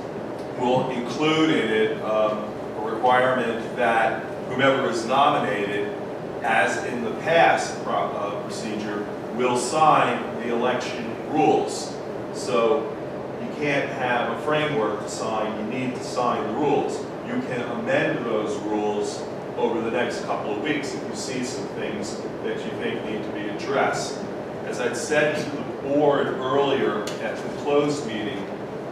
will include in it a requirement that whomever is nominated, as in the past procedure, will sign the election rules. So you can't have a framework to sign, you need to sign the rules. You can amend those rules over the next couple of weeks if you see some things that you think need to be addressed. As I'd said to the board earlier at the closed meeting,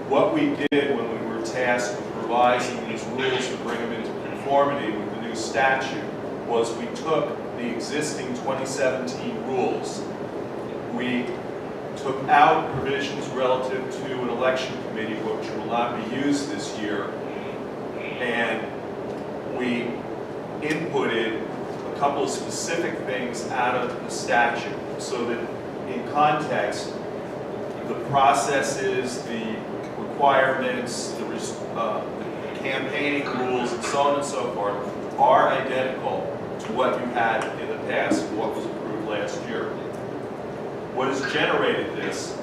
what we did when we were tasked with revising these rules to bring them into conformity with the new statute was we took the existing 2017 rules, we took out provisions relative to an election committee which will not be used this year, and we inputted a couple of specific things out of the statute so that in context, the processes, the requirements, the campaigning rules, and so on and so forth are identical to what you had in the past, what was approved last year. What has generated this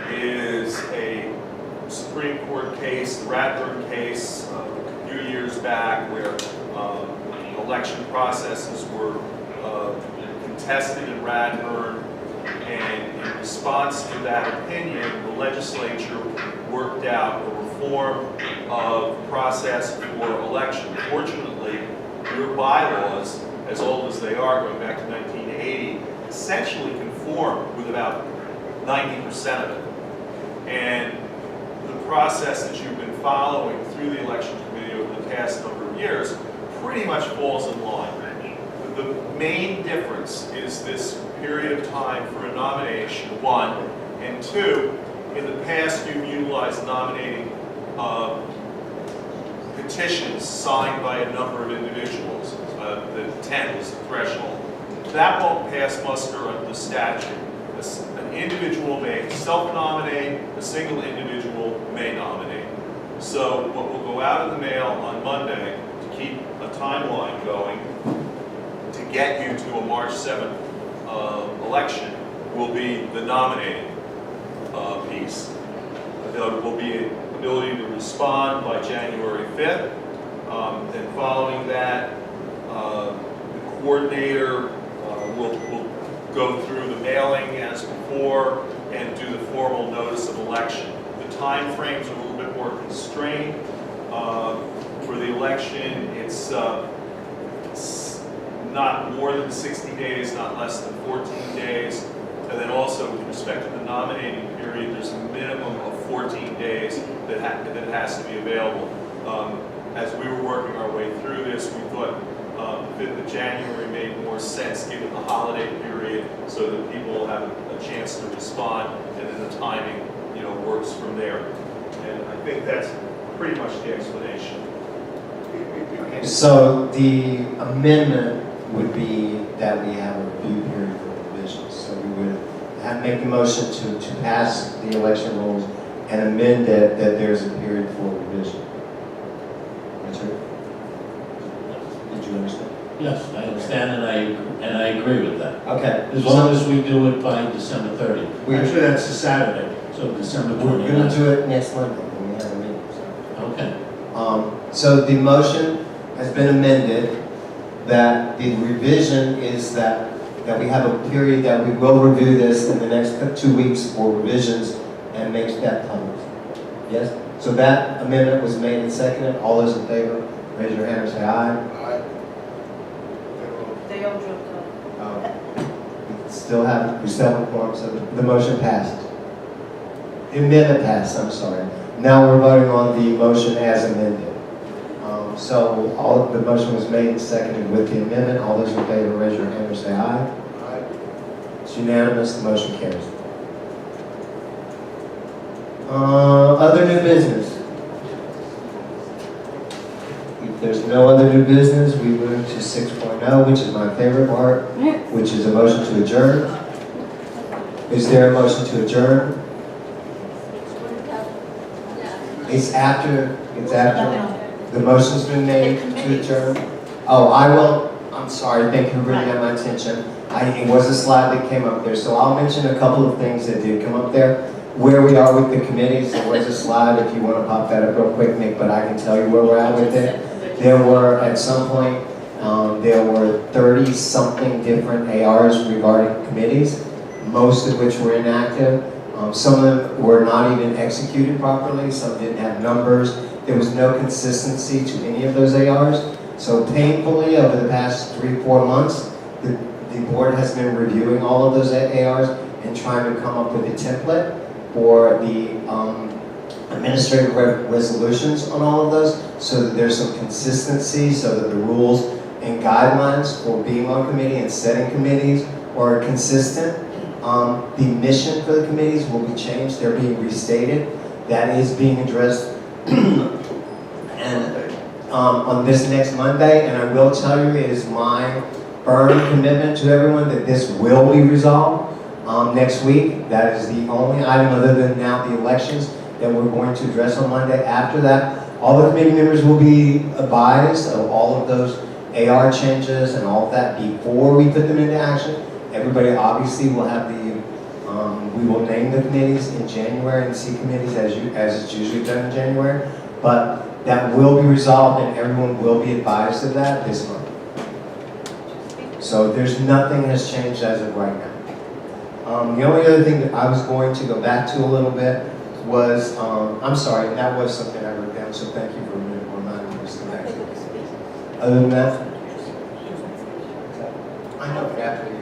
is a Supreme Court case, the Radburn case, a few years back, where election processes were contested in Radburn, and in response to that opinion, the legislature worked out a reform of process for election. Fortunately, your bylaws, as old as they are, going back to 1980, essentially conform with about 90% of it. And the process that you've been following through the election committee over the past number of years pretty much falls in line. The main difference is this period of time for a nomination, one, and two, in the past you've utilized nominating petitions signed by a number of individuals. The 10 was the threshold. That won't pass muster under the statute. An individual may self-nominate, a single individual may nominate. So what will go out in the mail on Monday to keep a timeline going to get you to a March 7th election will be the nominating piece. There will be an ability to respond by January 5th. And following that, the coordinator will go through the mailing as before and do the formal notice of election. The time frames are a little bit more constrained. For the election, it's not more than 60 days, not less than 14 days. And then also with respect to the nominating period, there's a minimum of 14 days that has to be available. As we were working our way through this, we thought the 5th of January made more sense given the holiday period so that people will have a chance to respond, and then the timing, works from there. And I think that's pretty much the explanation. Okay, so the amendment would be that we have a review period for revisions. So we would make a motion to pass the election rules and amend that there's a period for revision. That's right. Did you understand? Yes, I understand, and I agree with that. Okay. As long as we do it by December 30th. Actually, that's a Saturday, so December 29th. We're going to do it next Monday when we have a meeting. So. Okay. So the motion has been amended that the revision is that we have a period that we will review this in the next 2 weeks for revisions and make that public. Yes? So that amendment was made and seconded. All those in favor, raise your hand and say aye. Aye. They all dropped off. We still have a quorum, so the motion passed. The amendment passed, I'm sorry. Now we're voting on the motion as amended. So the motion was made and seconded with the amendment. All those in favor, raise your hand or say aye. Aye. It's unanimous, the motion carries. Other new business. If there's no other new business, we move to 6.0, which is my favorite part, which is a motion to adjourn. Is there a motion to adjourn? It's after. The motion's been made to adjourn. Oh, I'm sorry, thank you for bringing that to my attention. It was a slide that came up there, so I'll mention a couple of things that did come up there. Where we are with the committees, there was a slide, if you want to pop that up real quick, Nick, but I can tell you where we're at with it. There were, at some point, there were 30-something different ARs regarding committees, most of which were inactive. Some of them were not even executed properly, some didn't have numbers. There was no consistency to any of those ARs. So painfully, over the past 3-4 months, the board has been reviewing all of those ARs and trying to come up with a template for the administrative resolutions on all of those so that there's some consistency, so that the rules and guidelines for being on committee and setting committees are consistent. The mission for the committees will be changed, they're being restated. That is being addressed and on this next Monday, and I will tell you, it is my firm commitment to everyone that this will be resolved next week. That is the only item other than now the elections that we're going to address on Monday. After that, all the committee members will be advised of all of those AR changes and all of that before we put them into action. Everybody obviously will have the, we will name the committees in January and C committees as it's usually done in January. But that will be resolved and everyone will be advised of that this month. So there's nothing has changed as of right now. The only other thing that I was going to go back to a little bit was, I'm sorry, that was something I wrote down, so thank you for reminding me to go back to it. Other than that, I know, after